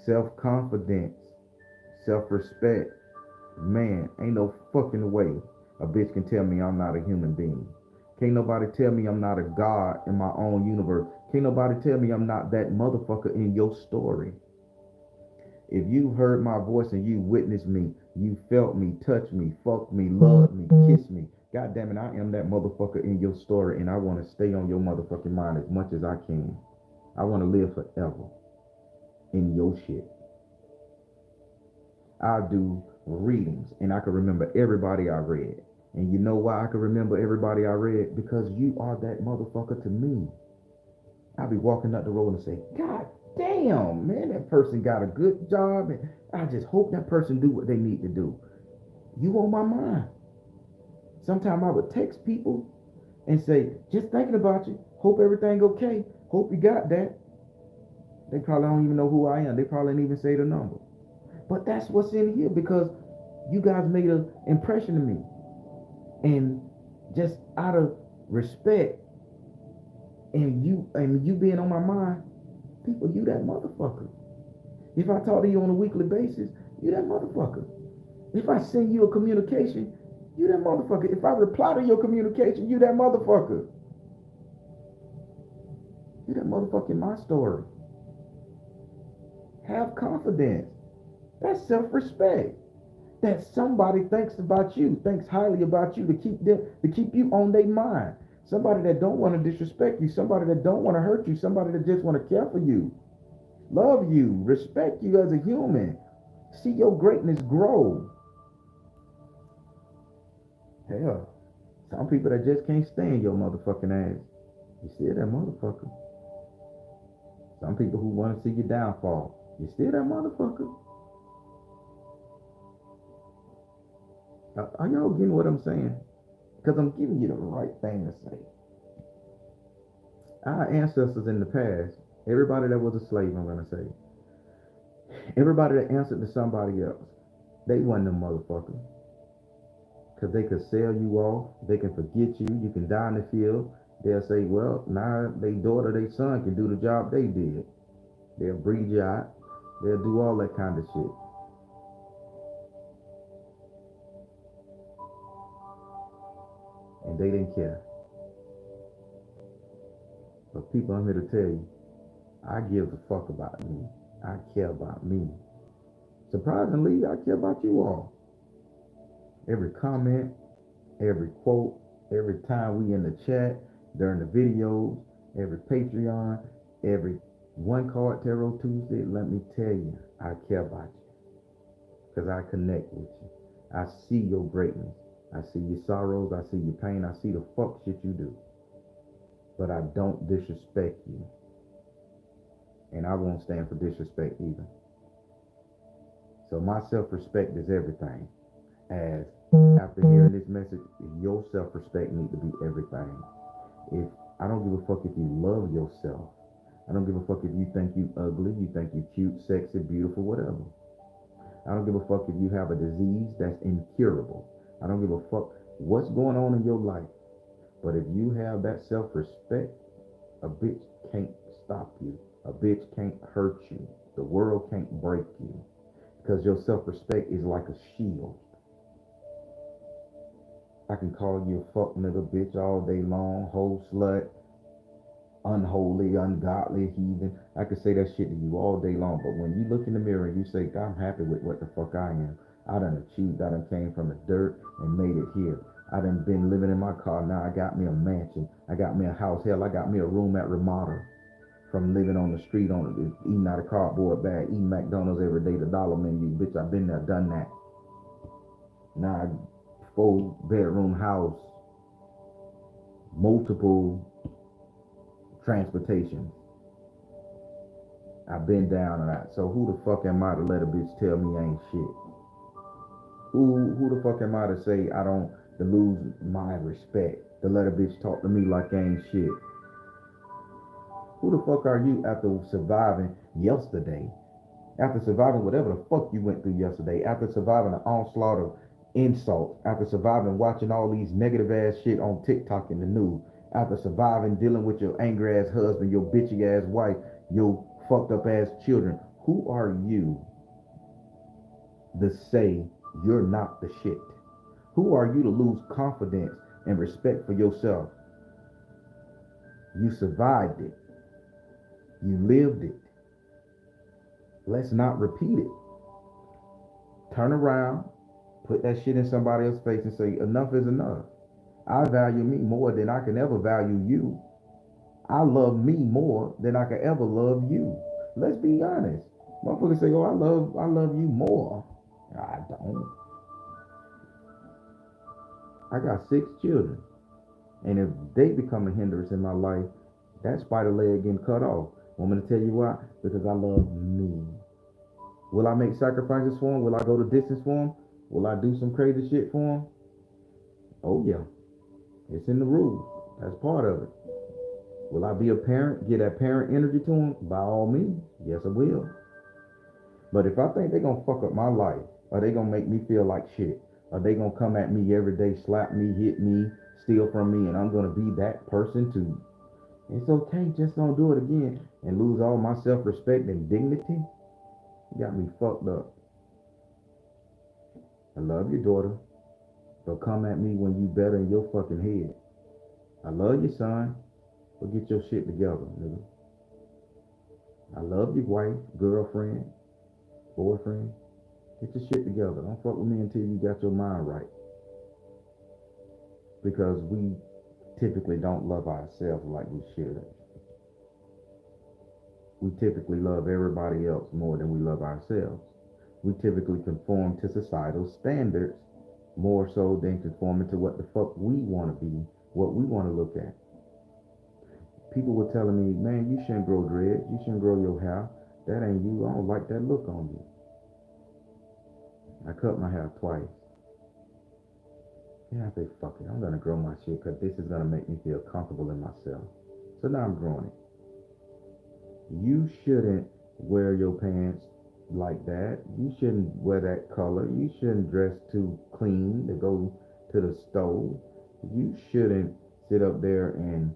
self-confidence, self-respect, man, ain't no fucking way a bitch can tell me I'm not a human being. Can't nobody tell me I'm not a god in my own universe. Can't nobody tell me I'm not that motherfucker in your story. If you heard my voice and you witnessed me, you felt me, touched me, fucked me, loved me, kissed me, god damn it, I am that motherfucker in your story, and I want to stay on your motherfucking mind as much as I can. I want to live forever in your shit. I do readings and I can remember everybody I read. And you know why I can remember everybody I read? Because you are that motherfucker to me. I'll be walking up the road and say, God damn, man, that person got a good job. And I just hope that person do what they need to do. You on my mind. Sometimes I would text people and say, just thinking about you. Hope everything okay. Hope you got that. They probably don't even know who I am. They probably didn't even say the number. But that's what's in here because you guys made an impression to me. And just out of respect and you being on my mind, people, you that motherfucker. If I talk to you on a weekly basis, you that motherfucker. If I send you a communication, you that motherfucker. If I reply to your communication, you that motherfucker. You that motherfucker in my story. Have confidence. That's self-respect. That somebody thinks about you, thinks highly about you to keep you on their mind. Somebody that don't want to disrespect you, somebody that don't want to hurt you, somebody that just want to care for you, love you, respect you as a human, see your greatness grow. Hell, some people that just can't stand your motherfucking ass. You still that motherfucker. Some people who want to see your downfall. You still that motherfucker. Are y'all getting what I'm saying? Because I'm giving you the right thing to say. Our ancestors in the past, everybody that was a slave, I'm going to say, everybody that answered to somebody else, they wasn't them motherfuckers. Because they could sell you off, they can forget you, you can die in the field. They'll say, well, now their daughter, their son can do the job they did. They'll breed you out. They'll do all that kind of shit. And they didn't care. But people, I'm here to tell you, I give a fuck about me. I care about me. Surprisingly, I care about you all. Every comment, every quote, every time we in the chat, during the videos, every Patreon, every One Card Tarot Tuesday, let me tell you, I care about you. Because I connect with you. I see your greatness. I see your sorrows. I see your pain. I see the fuck shit you do. But I don't disrespect you. And I won't stand for disrespect either. So my self-respect is everything. As after hearing this message, your self-respect needs to be everything. If I don't give a fuck if you love yourself. I don't give a fuck if you think you ugly, you think you cute, sexy, beautiful, whatever. I don't give a fuck if you have a disease that's incurable. I don't give a fuck what's going on in your life. But if you have that self-respect, a bitch can't stop you. A bitch can't hurt you. The world can't break you. Because your self-respect is like a shield. I can call you a fuck nigga bitch all day long, hoe slut, unholy, ungodly, heathen. I could say that shit to you all day long. But when you look in the mirror and you say, God, I'm happy with what the fuck I am. I done achieved. I done came from the dirt and made it here. I done been living in my car. Now I got me a mansion. I got me a house. Hell, I got me a room at Ramada. From living on the street, eating out of cardboard bag, eating McDonald's every day, the dollar menu. Bitch, I've been there, done that. Now, 4-bedroom house, multiple transportation. I've been down and out. So who the fuck am I to let a bitch tell me ain't shit? Who the fuck am I to say I don't to lose my respect? To let a bitch talk to me like I ain't shit? Who the fuck are you after surviving yesterday? After surviving whatever the fuck you went through yesterday, after surviving an onslaught of insults, after surviving watching all these negative ass shit on TikTok in the news, after surviving dealing with your angry ass husband, your bitchy ass wife, your fucked up ass children, who are you to say you're not the shit? Who are you to lose confidence and respect for yourself? You survived it. You lived it. Let's not repeat it. Turn around, put that shit in somebody else's face and say, enough is enough. I value me more than I can ever value you. I love me more than I can ever love you. Let's be honest. Motherfuckers say, oh, I love you more. I don't. I got 6 children. And if they become a hindrance in my life, that spider leg getting cut off. Want me to tell you why? Because I love me. Will I make sacrifices for them? Will I go the distance for them? Will I do some crazy shit for them? Oh yeah, it's in the rules. That's part of it. Will I be a parent? Get that parent energy to them? By all means, yes I will. But if I think they're gonna fuck up my life, or they gonna make me feel like shit, or they gonna come at me every day, slap me, hit me, steal from me, and I'm gonna be that person too, it's okay. Just don't do it again and lose all my self-respect and dignity. You got me fucked up. I love your daughter, but come at me when you better in your fucking head. I love your son, but get your shit together, nigga. I love your wife, girlfriend, boyfriend. Get your shit together. Don't fuck with me until you got your mind right. Because we typically don't love ourselves like we should. We typically love everybody else more than we love ourselves. We typically conform to societal standards more so than conforming to what the fuck we want to be, what we want to look at. People were telling me, man, you shouldn't grow dreads, you shouldn't grow your hair. That ain't you. I don't like that look on you. I cut my hair twice. Yeah, I say, fuck it. I'm going to grow my shit because this is going to make me feel comfortable in myself. So now I'm growing it. You shouldn't wear your pants like that. You shouldn't wear that color. You shouldn't dress too clean to go to the stove. You shouldn't sit up there and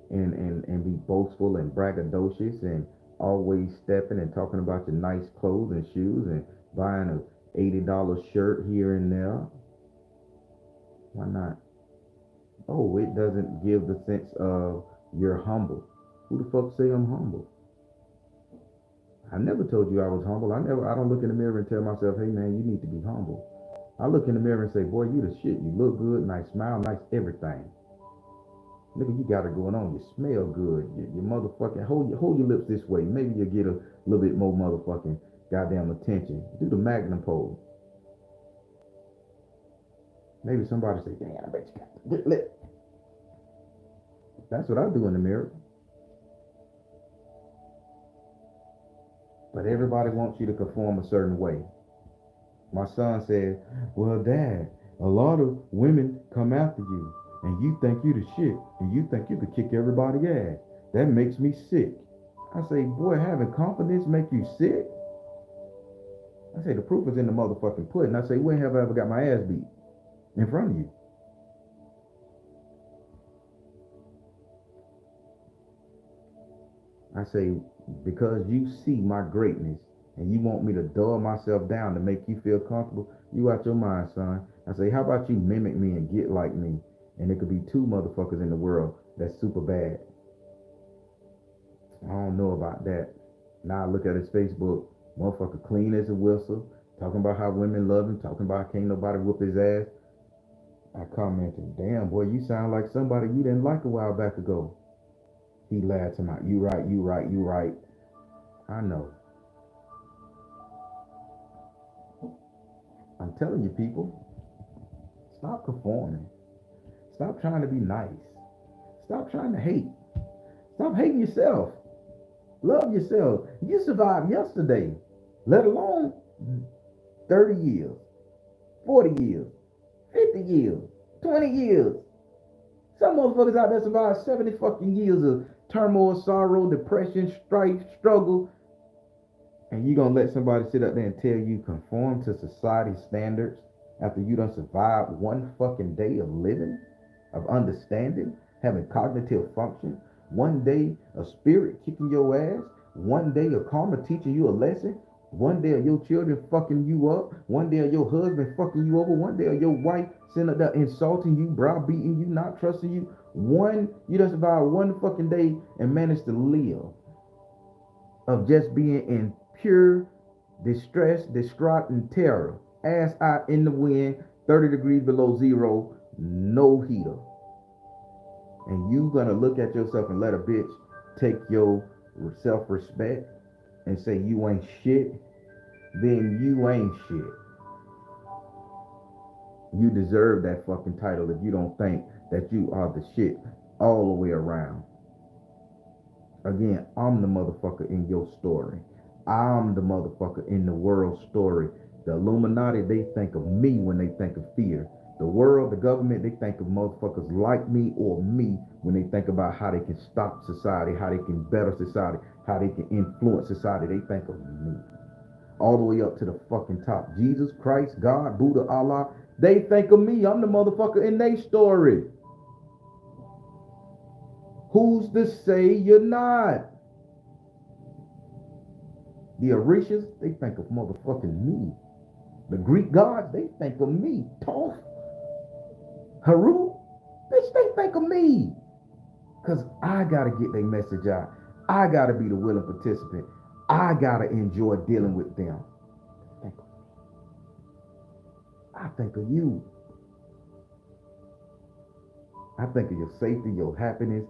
be boastful and braggadocious and always stepping and talking about your nice clothes and shoes and buying a $80 shirt here and there. Why not? Oh, it doesn't give the sense of you're humble. Who the fuck say I'm humble? I never told you I was humble. I don't look in the mirror and tell myself, hey man, you need to be humble. I look in the mirror and say, boy, you the shit. You look good, nice smile, nice everything. Nigga, you got it going on. You smell good. You motherfucking hold your lips this way. Maybe you'll get a little bit more motherfucking goddamn attention. Do the magnum pose. Maybe somebody say, damn, I bet you got a good lip. That's what I do in the mirror. But everybody wants you to conform a certain way. My son said, well, Dad, a lot of women come after you, and you think you the shit, and you think you could kick everybody's ass. That makes me sick. I say, boy, having confidence make you sick? I say, the proof is in the motherfucking pudding. I say, when have I ever got my ass beat? In front of you. I say, because you see my greatness and you want me to dull myself down to make you feel comfortable, you out your mind, son. I say, how about you mimic me and get like me? And it could be 2 motherfuckers in the world that's super bad. I don't know about that. Now I look at his Facebook, motherfucker clean as a whistle, talking about how women love him, talking about can't nobody whoop his ass. I commented, damn boy, you sound like somebody you didn't like a while back ago. He laughed to my, you right, you right, you right. I know. I'm telling you, people, stop conforming. Stop trying to be nice. Stop trying to hate. Stop hating yourself. Love yourself. You survived yesterday, let alone 30 years, 40 years, 50 years, 20 years. Some motherfuckers out there survived 70 fucking years of turmoil, sorrow, depression, strife, struggle. And you gonna let somebody sit up there and tell you conform to society standards after you done survived one fucking day of living, of understanding, having cognitive function, one day a spirit kicking your ass, one day a karma teaching you a lesson, one day of your children fucking you up, one day of your husband fucking you over, one day of your wife sitting up there insulting you, browbeating you, not trusting you. You done survived one fucking day and managed to live of just being in pure distress, distraught, and terror. Ass out in the wind, 30 degrees below zero, no heater. And you gonna look at yourself and let a bitch take your self-respect and say you ain't shit, then you ain't shit. You deserve that fucking title if you don't think that you are the shit all the way around. Again, I'm the motherfucker in your story. I'm the motherfucker in the world story. The Illuminati, they think of me when they think of fear. The world, the government, they think of motherfuckers like me or me when they think about how they can stop society, how they can better society, how they can influence society. They think of me. All the way up to the fucking top. Jesus Christ, God, Buddha, Allah, they think of me. I'm the motherfucker in their story. Who's to say you're not? The Orishas, they think of motherfucking me. The Greek gods, they think of me. Toph, Haru, bitch, they think of me. Because I got to get their message out. I got to be the willing participant. I got to enjoy dealing with them. I think of you. I think of your safety, your happiness,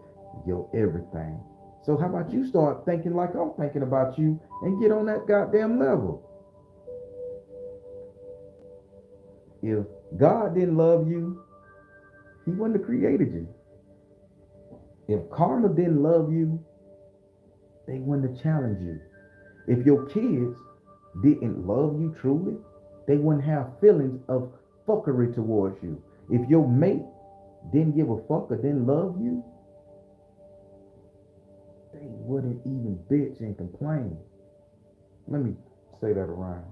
your everything. So how about you start thinking like I'm thinking about you and get on that goddamn level? If God didn't love you, he wouldn't have created you. If karma didn't love you, they wouldn't have challenged you. If your kids didn't love you truly, they wouldn't have feelings of fuckery towards you. If your mate didn't give a fuck or didn't love you, they wouldn't even bitch and complain. Let me say that around.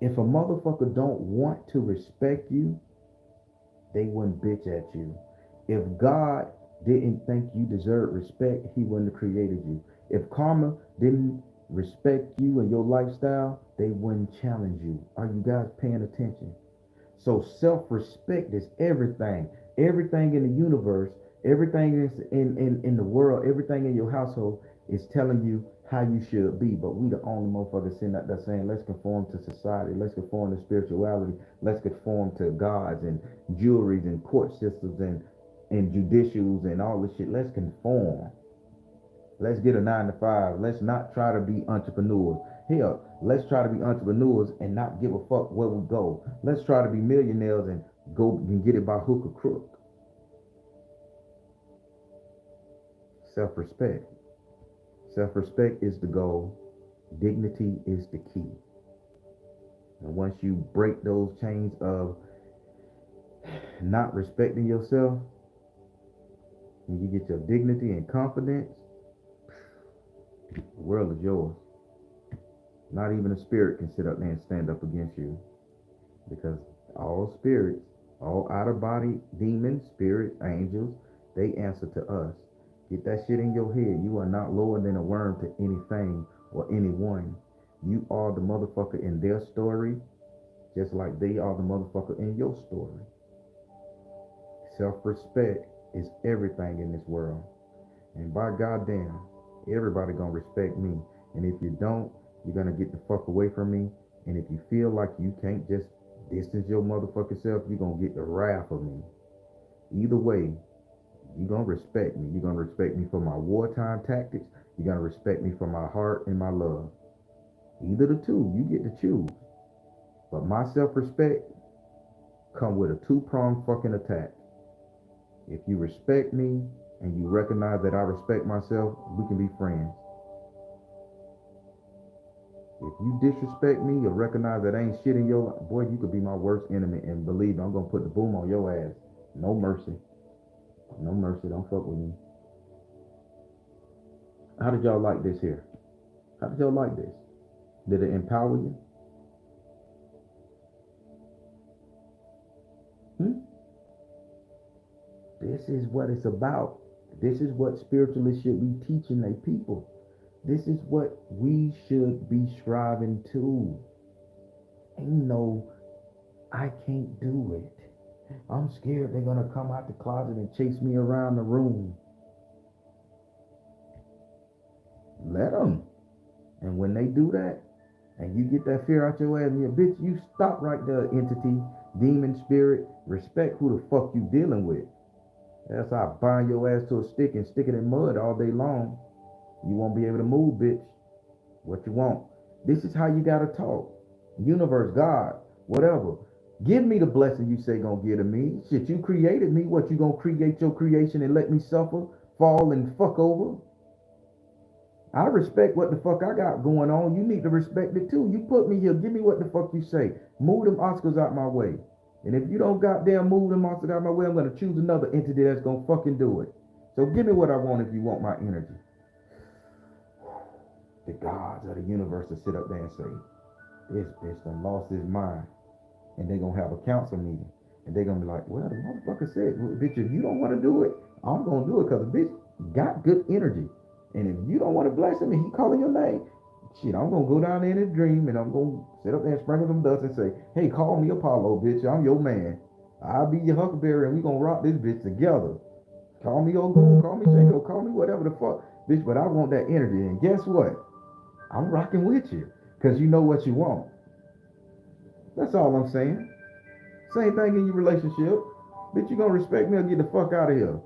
If a motherfucker don't want to respect you, they wouldn't bitch at you. If God didn't think you deserve respect, he wouldn't have created you. If karma didn't respect you and your lifestyle, they wouldn't challenge you. Are you guys paying attention? So self-respect is everything. Everything in the universe, everything is in the world, everything in your household is telling you how you should be. But we the only motherfuckers sitting out there saying, let's conform to society, let's conform to spirituality, let's conform to gods and juries and court systems and judicials and all this shit. Let's conform. Let's get a 9 to 5. Let's not try to be entrepreneurs. Hell, let's try to be entrepreneurs and not give a fuck where we go. Let's try to be millionaires and go and get it by hook or crook. Self-respect. Self-respect is the goal. Dignity is the key. And once you break those chains of not respecting yourself, and you get your dignity and confidence, the world is yours. Not even a spirit can sit up there and stand up against you. Because all spirits, all out-of-body demons, spirits, angels, they answer to us. Get that shit in your head. You are not lower than a worm to anything or anyone. You are the motherfucker in their story, just like they are the motherfucker in your story. Self-respect is everything in this world. And by goddamn, everybody gonna respect me. And if you don't, you're gonna get the fuck away from me. And if you feel like you can't just distance your motherfucking self, you're gonna get the wrath of me. Either way, you're gonna respect me. You're gonna respect me for my wartime tactics. You're gonna respect me for my heart and my love. Either the two, you get to choose. But my self-respect come with a two-pronged fucking attack. If you respect me and you recognize that I respect myself, we can be friends. If you disrespect me or recognize that ain't shit in your life, boy, you could be my worst enemy. And believe me, I'm gonna put the boom on your ass. No mercy. No mercy. Don't fuck with me. How did y'all like this here? How did y'all like this? Did it empower you? This is what it's about. This is what spiritualists should be teaching their people. This is what we should be striving to. Ain't no, I can't do it. I'm scared they're gonna come out the closet and chase me around the room. Let them. And when they do that, and you get that fear out your ass, and your bitch, you stop right there, entity, demon, spirit. Respect who the fuck you dealing with. That's how I bind your ass to a stick and stick it in mud all day long. You won't be able to move, bitch. What you want? This is how you gotta talk. Universe, God, whatever. Give me the blessing you say gonna give to me. Shit, you created me. What, you gonna create your creation and let me suffer, fall, and fuck over? I respect what the fuck I got going on. You need to respect it too. You put me here. Give me what the fuck you say. Move them Oscars out my way. And if you don't goddamn move them Oscars out my way, I'm gonna choose another entity that's gonna fucking do it. So give me what I want if you want my energy. The gods of the universe will sit up there and say, this bitch done lost his mind. And they gonna have a council meeting. And they gonna be like, well, the motherfucker said, bitch, if you don't want to do it, I'm gonna do it because the bitch got good energy. And if you don't want to bless him and he calling your name, shit, I'm gonna go down there in a dream and I'm gonna sit up there and sprinkle some dust and say, hey, call me Apollo, bitch. I'm your man. I'll be your huckleberry and we gonna rock this bitch together. Call me Ogo, call me Shango, call me whatever the fuck. Bitch, but I want that energy. And guess what? I'm rocking with you. Because you know what you want. That's all I'm saying. Same thing in your relationship. Bitch, you gonna respect me or get the fuck out of here.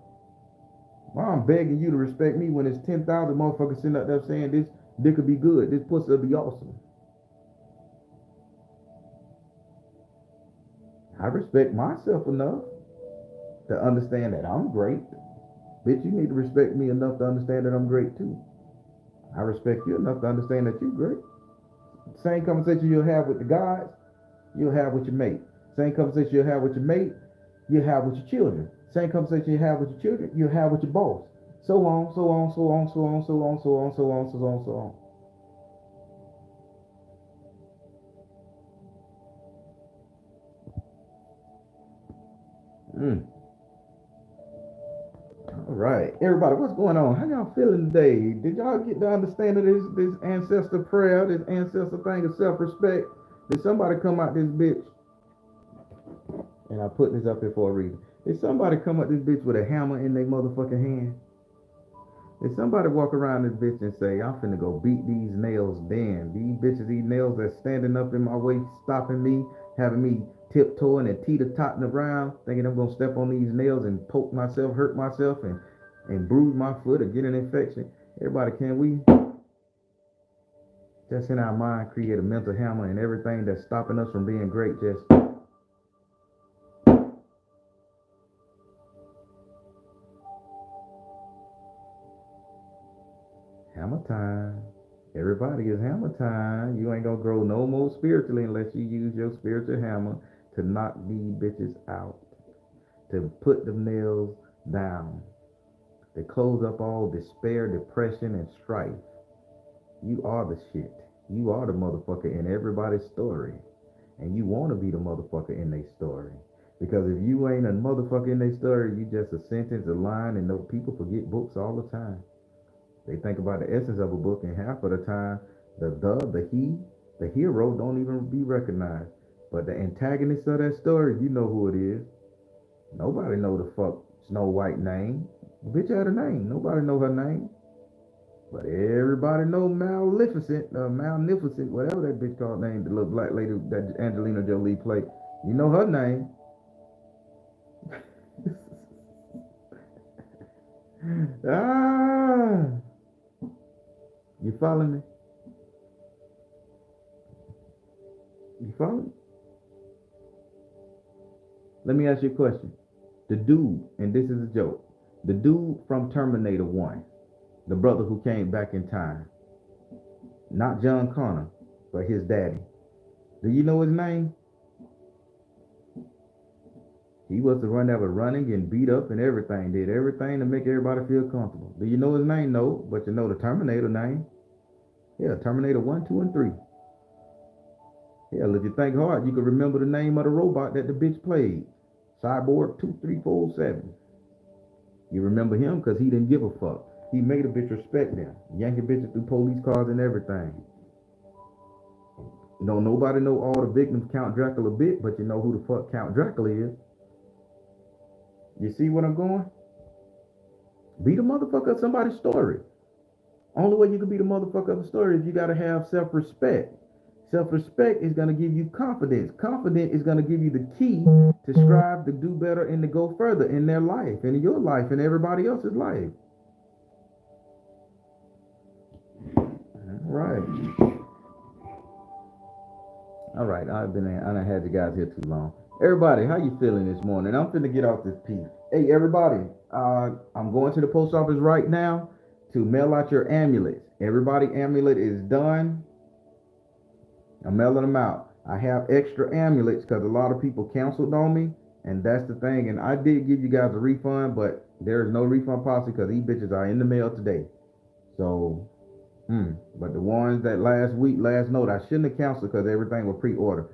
Why I'm begging you to respect me when it's 10,000 motherfuckers sitting up there saying this dick could be good, this pussy will be awesome. I respect myself enough to understand that I'm great. Bitch, you need to respect me enough to understand that I'm great too. I respect you enough to understand that you're great. Same conversation you'll have with the guys, you'll have with your mate. Same conversation you'll have with your mate, you'll have with your children. Same conversation you have with your children, you'll have with your boss. So on, so on, so on, so on, so on, so on, so on, so on, so on. All right, everybody, what's going on? How y'all feeling today? Did y'all get the understanding of this ancestor prayer, this ancestor thing of self-respect? Did somebody come out this bitch? And I put this up here for a reason. Did somebody come out this bitch with a hammer in their motherfucking hand? Did somebody walk around this bitch and say, I'm finna go beat these nails down? These bitches, these nails that's standing up in my way, stopping me, having me tiptoeing and teeter-totting around, thinking I'm gonna step on these nails and poke myself, hurt myself, and bruise my foot or get an infection. Everybody, can we just in our mind create a mental hammer and everything that's stopping us from being great, just hammer time. Everybody is hammer time. You ain't gonna grow no more spiritually unless you use your spiritual hammer to knock these bitches out, to put the nails down, to close up all despair, depression, and strife. You are the shit. You are the motherfucker in everybody's story. And you want to be the motherfucker in their story. Because if you ain't a motherfucker in their story, you just a sentence, a line, and those people forget books all the time. They think about the essence of a book, and half of the time, the hero don't even be recognized. But the antagonist of that story, you know who it is. Nobody know the fuck Snow White name. The bitch had a name. Nobody know her name. But everybody know Maleficent, whatever that bitch called name, the little black lady that Angelina Jolie played. You know her name. Ah, you follow me? You follow me? Let me ask you a question. The dude, and this is a joke, the dude from Terminator 1, the brother who came back in time, not John Connor, but his daddy. Do you know his name? He was the one that was running and beat up and everything, did everything to make everybody feel comfortable. Do you know his name? No, but you know the Terminator name. Yeah, Terminator 1, 2, and 3. Hell, if you think hard, you can remember the name of the robot that the bitch played. Cyborg 2347. You remember him because he didn't give a fuck. He made a bitch respect them. Yanking bitches through police cars and everything. Don't nobody know all the victims Count Dracula bit, but you know who the fuck Count Dracula is. You see what I'm going? Be the motherfucker of somebody's story. Only way you can be the motherfucker of a story is you gotta have self-respect. Self-respect is gonna give you confidence. Confidence is gonna give you the key to strive to do better and to go further in their life, and in your life, and everybody else's life. All right. I done had you guys here too long. Everybody, how you feeling this morning? I'm finna get off this piece. Hey, everybody, I'm going to the post office right now to mail out your amulets. Everybody, amulet is done. I'm mailing them out. I have extra amulets because a lot of people canceled on me, and that's the thing. And I did give you guys a refund, but there is no refund policy because these bitches are in the mail today. So, but the ones that last note, I shouldn't have canceled because everything was pre-order.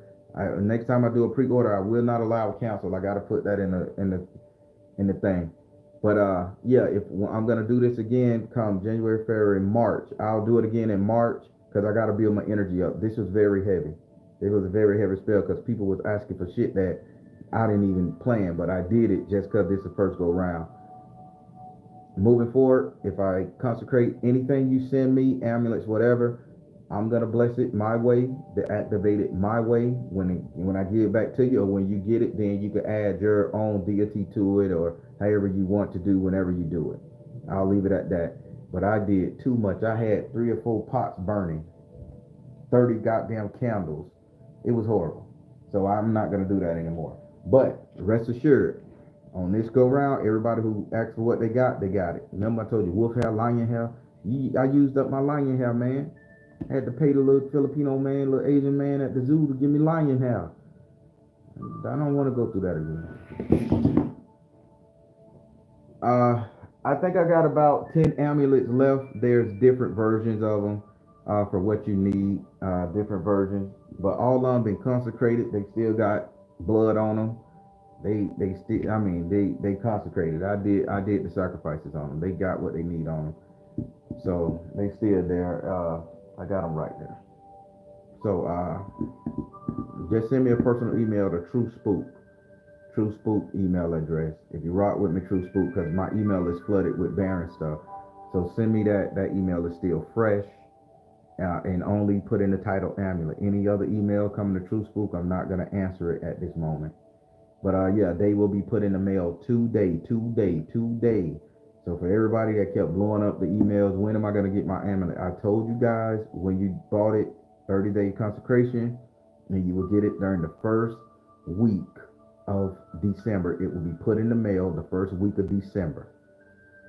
Next time I do a pre-order, I will not allow a cancel. I got to put that in the thing. But yeah, if I'm gonna do this again come January, February, March, I'll do it again in March because I got to build my energy up. This was very heavy. It was a very heavy spell because people was asking for shit that I didn't even plan, but I did it just because this is the first go round. Moving forward, if I consecrate anything you send me, amulets, whatever, I'm gonna bless it my way, to activate it my way. When I give it back to you, or when you get it, then you can add your own deity to it, or however you want to do whenever you do it. I'll leave it at that. But I did too much. I had 3 or 4 pots burning, 30 goddamn candles. It was horrible. So I'm not gonna do that anymore. But rest assured, on this go round, everybody who asked for what they got it. Remember I told you wolf hair, lion hair? I used up my lion hair, man. I had to pay the little Filipino man, little Asian man at the zoo to give me lion hair. I don't want to go through that again. I think I got about 10 amulets left. There's different versions of them for what you need, different versions. But all of them been consecrated. They still got blood on them. They still, I mean, they consecrated. I did the sacrifices on them. They got what they need on them. So they still there. I got them right there. So just send me a personal email to True Spook email address. If you rock with me, True Spook, because my email is flooded with barren stuff. So send me that. That email is still fresh, and only put in the title amulet. Any other email coming to True Spook, I'm not gonna answer it at this moment. But yeah, they will be put in the mail today. So for everybody that kept blowing up the emails, when am I going to get my amulet? I told you guys when you bought it, 30-day consecration, and you will get it during the first week of December. It will be put in the mail the first week of December.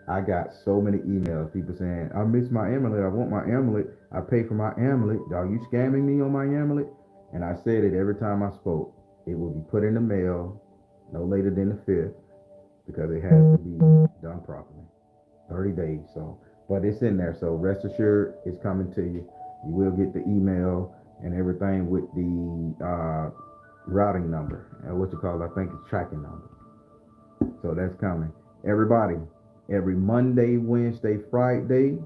I got so many emails, people saying, I miss my amulet. I want my amulet. I pay for my amulet. Are you scamming me on my amulet? And I said it every time I spoke. It will be put in the mail no later than the 5th because it has to be done properly. 30 days. So, but it's in there. So rest assured, it's coming to you. You will get the email and everything with the routing number. What you call it? I think it's tracking number. So that's coming. Everybody, every Monday, Wednesday, Friday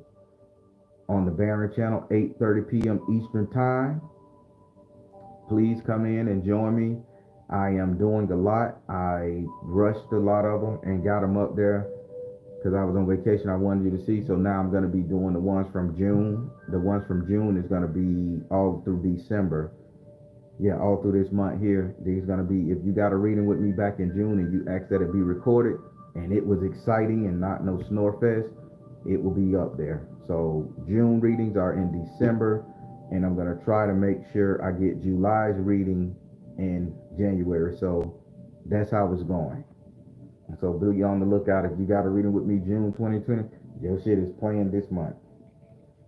on the Barron channel, 8:30 p.m. Eastern time. Please come in and join me. I am doing a lot. I rushed a lot of them and got them up there because I was on vacation. I wanted you to see. So now I'm going to be doing the ones from June. The ones from June is going to be all through December. Yeah, all through this month here. These going to be, if you got a reading with me back in June and you asked that it be recorded and it was exciting and not no snore fest, it will be up there. So June readings are in December, and I'm going to try to make sure I get July's reading in January. So that's how it's going. So be on the lookout. If you got a reading with me June 2020, your shit is playing this month.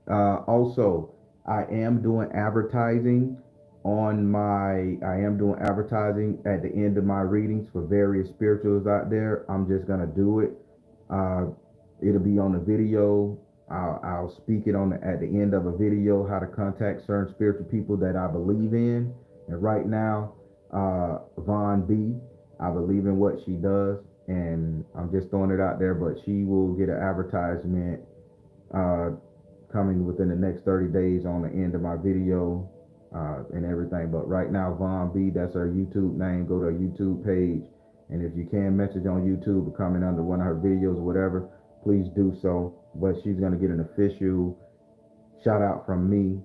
Also, I am doing advertising I am doing advertising at the end of my readings for various spirituals out there. I'm just gonna do it. Uh, it'll be on the video. I'll speak it at the end of a video how to contact certain spiritual people that I believe in. And right now, Von B, I believe in what she does, and I'm just throwing it out there. But she will get an advertisement uh, coming within the next 30 days on the end of my video and everything. But right now, Von B, that's her YouTube name. Go to her YouTube page. And if you can message on YouTube or comment under one of her videos, whatever, please do so. But she's going to get an official shout out from me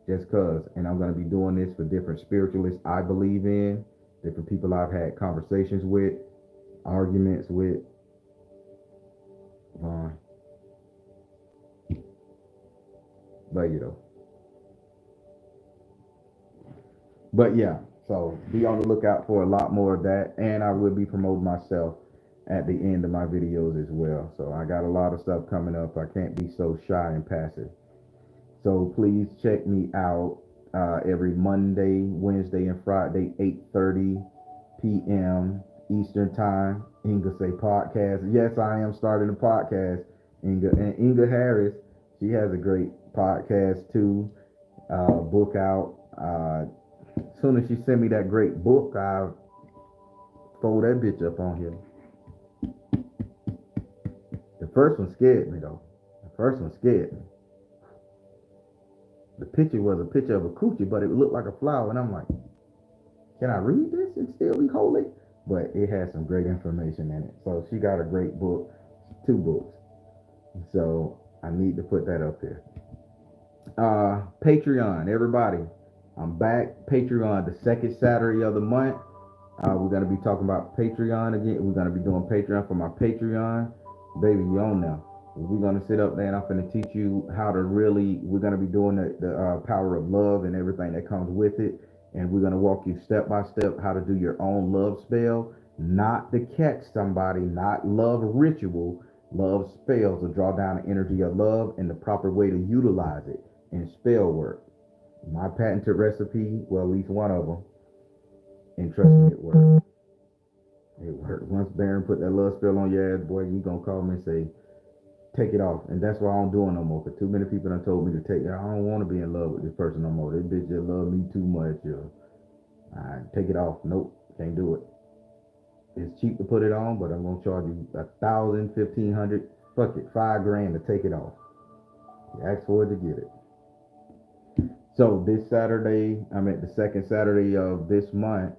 just cuz. And I'm going to be doing this for different spiritualists I believe in, different people I've had conversations with, arguments with. Vaughn. But you know. But yeah, so be on the lookout for a lot more of that. And I will be promoting myself at the end of my videos as well. So I got a lot of stuff coming up. I can't be so shy and passive. So please check me out every Monday, Wednesday, and Friday, 8:30 p.m. Eastern Time. Inga Say Podcast. Yes, I am starting a podcast. Inga Harris, she has a great podcast too. Book out. As soon as she sent me that great book, I fold that bitch up on here. The first one scared me though. The first one scared me. The picture was a picture of a coochie, but it looked like a flower, and I'm like, can I read this and still be holy? But it has some great information in it. So she got a great book, 2 books. So I need to put that up there. Patreon, everybody. I'm back. Patreon, the second Saturday of the month. We're going to be talking about Patreon again. We're going to be doing Patreon for my Patreon. Baby, you on now. We're going to sit up there and I'm going to teach you how to really, we're going to be doing the power of love and everything that comes with it. And we're going to walk you step by step how to do your own love spell, not to catch somebody, not love ritual, love spells to draw down the energy of love and the proper way to utilize it in spell work. My patented recipe, well, at least one of them, and trust me, it worked. It worked. Once Baron put that love spell on your ass, boy, you gonna call me and say, take it off. And that's why I don't do it no more. Cause too many people done told me to take it. I don't want to be in love with this person no more. This bitch just love me too much. Take it off. Nope, can't do it. It's cheap to put it on, but I'm gonna charge you 1,000, 1,500, fuck it, $5,000 to take it off. You ask for it to get it. So this Saturday, I'm at the second Saturday of this month.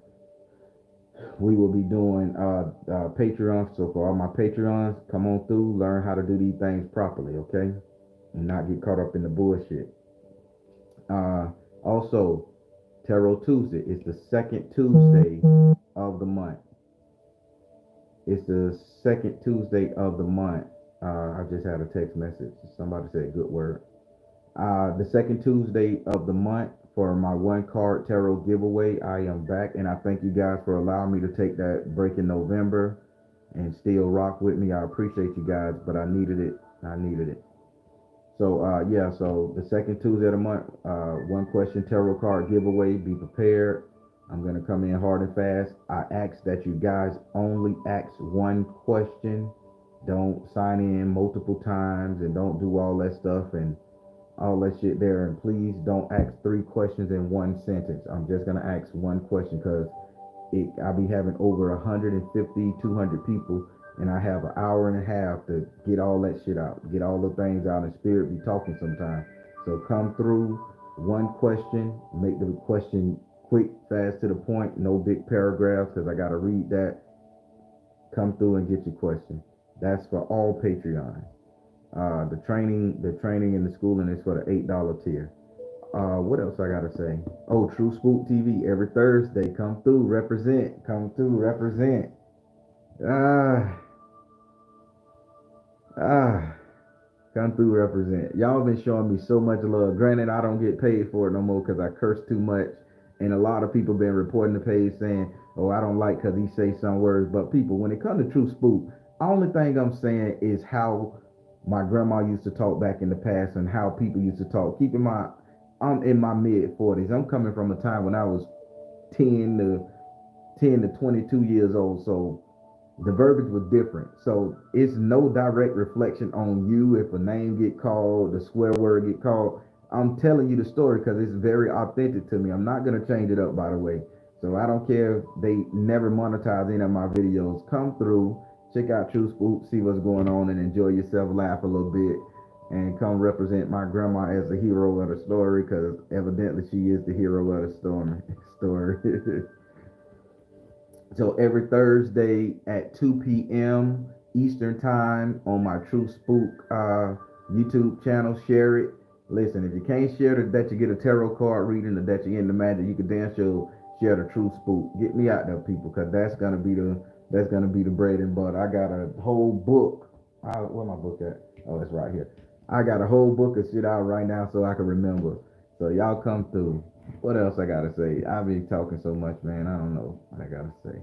We will be doing Patreon. So for all my Patreons, come on through, learn how to do these things properly, okay? And not get caught up in the bullshit. Also, Tarot Tuesday is the second Tuesday of the month. It's the second Tuesday of the month. I just had a text message. Somebody said good word. The second Tuesday of the month for my 1 card tarot giveaway. I am back, and I thank you guys for allowing me to take that break in November and still rock with me. I appreciate you guys, but I needed it. So yeah, so the second Tuesday of the month, 1 question tarot card giveaway. Be prepared. I'm gonna come in hard and fast. I ask that you guys only ask 1 question. Don't sign in multiple times and don't do all that stuff and all that shit there. And please don't ask 3 questions in 1 sentence. I'm just gonna ask 1 question because I'll be having over 150, 200 people, and I have an hour and a half to get all that shit out, get all the things out, and spirit be talking sometimes. So come through, 1 question, make the question quick, fast, to the point, no big paragraphs because I gotta read that. Come through and get your question. That's for all Patreon. The training and the schooling is for the $8 tier. What else I gotta say? Oh, True Spook TV every Thursday. Come through, represent. Come through, represent. Come through, represent. Y'all been showing me so much love. Granted, I don't get paid for it no more because I curse too much And a lot of people been reporting the page saying, "Oh, I don't like because he say some words." But people, when it comes to True Spook, only thing I'm saying is how my grandma used to talk back in the past and how people used to talk. Keep in mind, I'm in my mid 40s. I'm coming from a time when I was 10 to 22 years old. So the verbiage was different. So it's no direct reflection on you if a name get called, the swear word get called. I'm telling you the story because it's very authentic to me. I'm not gonna change it up, by the way. So I don't care if they never monetize any of my videos. Come through, check out True Spook, see what's going on, and enjoy yourself. Laugh a little bit, and come represent my grandma as the hero of the story because evidently she is the hero of the storm story. So every Thursday at 2 p.m. Eastern Time on my True Spook YouTube channel, share it. Listen, if you can't share that you get a tarot card reading or that you're into magic, you can damn sure share the True Spook. Get me out there, people, because that's gonna be the bread and butter. I got a whole book. Where my book at? Oh, it's right here. I got a whole book of shit out right now so I can remember. So y'all come through. What else I gotta say? I be talking so much, man. I don't know what I gotta say.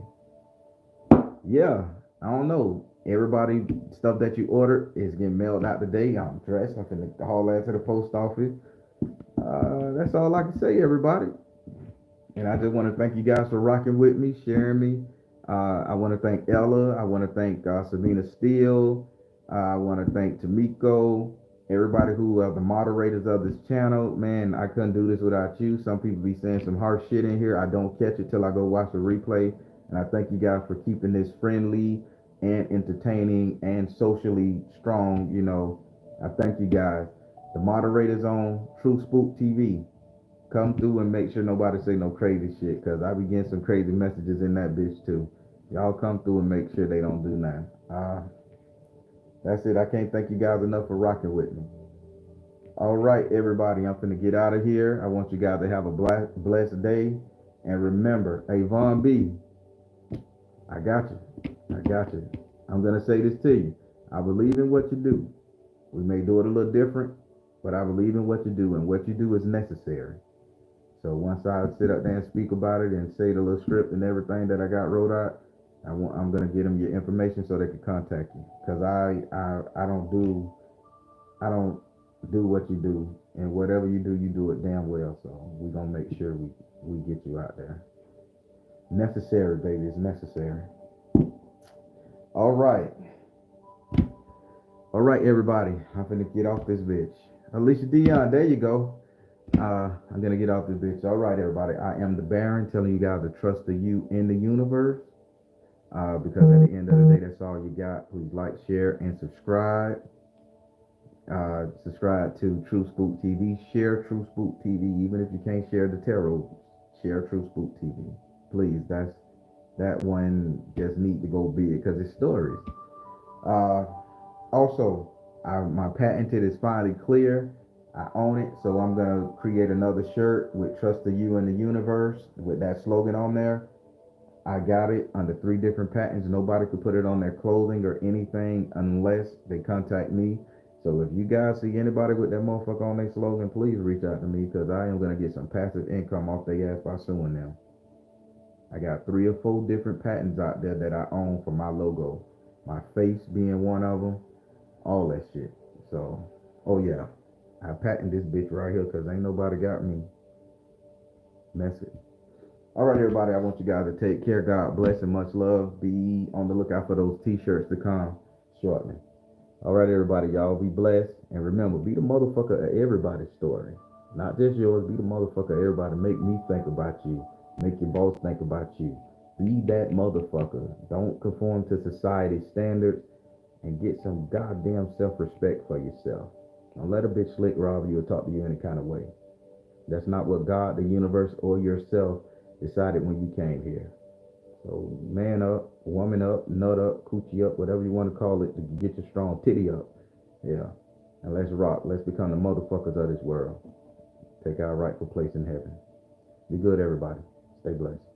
Yeah, I don't know. Everybody, stuff that you ordered is getting mailed out today. I'm dressed. I'm finna haul that to the post office. That's all I can say, everybody. And I just want to thank you guys for rocking with me, sharing me. I want to thank Ella. I want to thank Sabina Steele. I want to thank Tamiko. Everybody who are the moderators of this channel. Man, I couldn't do this without you. Some people be saying some harsh shit in here. I don't catch it till I go watch the replay. And I thank you guys for keeping this friendly and entertaining and socially strong. I thank you guys. The moderators on True Spook TV. Come through and make sure nobody say no crazy shit, because I be getting some crazy messages in that bitch too. Y'all come through and make sure they don't do nothing. That's it. I can't thank you guys enough for rocking with me. All right, everybody, I'm finna get out of here. I want you guys to have a blessed day. And remember, Avon B, I got you. I got you. I'm gonna say this to you. I believe in what you do. We may do it a little different, but I believe in what you do, and what you do is necessary. So once I sit up there and speak about it and say the little script and everything that I got wrote out, I'm gonna get them your information so they can contact you. Cause I don't do what you do, and whatever you do it damn well. So we gonna make sure we get you out there. Necessary, baby, it's necessary. All right, everybody. I'm finna get off this bitch. Alicia Dion, there you go. I'm gonna get off this bitch. All right, everybody. I am the Baron, telling you guys to trust the you in the universe. Because at the end of the day, that's all you got. Please like, share, and subscribe. Subscribe to True Spook TV. Share True Spook TV, even if you can't share the tarot. Share True Spook TV, please. That one just need to go big because it's stories. Also, my patented is finally clear. I own it, so I'm gonna create another shirt with "Trust the You in the Universe" with that slogan on there. I got it under 3 different patents. Nobody could put it on their clothing or anything unless they contact me. So if you guys see anybody with that motherfucker on their slogan, please reach out to me, because I am gonna get some passive income off their ass by suing them. I got 3 or 4 different patents out there that I own for my logo. My face being one of them, all that shit. So, oh yeah, I patent this bitch right here because ain't nobody got me. Message. All right, everybody, I want you guys to take care. God bless and much love. Be on the lookout for those t-shirts to come shortly. All right, everybody, y'all be blessed. And remember, be the motherfucker of everybody's story. Not just yours. Be the motherfucker of everybody. Make me think about you. Make your boss think about you. Be that motherfucker. Don't conform to society's standards, and get some goddamn self-respect for yourself. Don't let a bitch slick rob you or talk to you any kind of way. That's not what God, the universe, or yourself decided when you came here. So man up, woman up, nut up, coochie up, whatever you want to call it, to get your strong titty up. Yeah. And let's rock. Let's become the motherfuckers of this world. Take our rightful place in heaven. Be good, everybody. Stay blessed.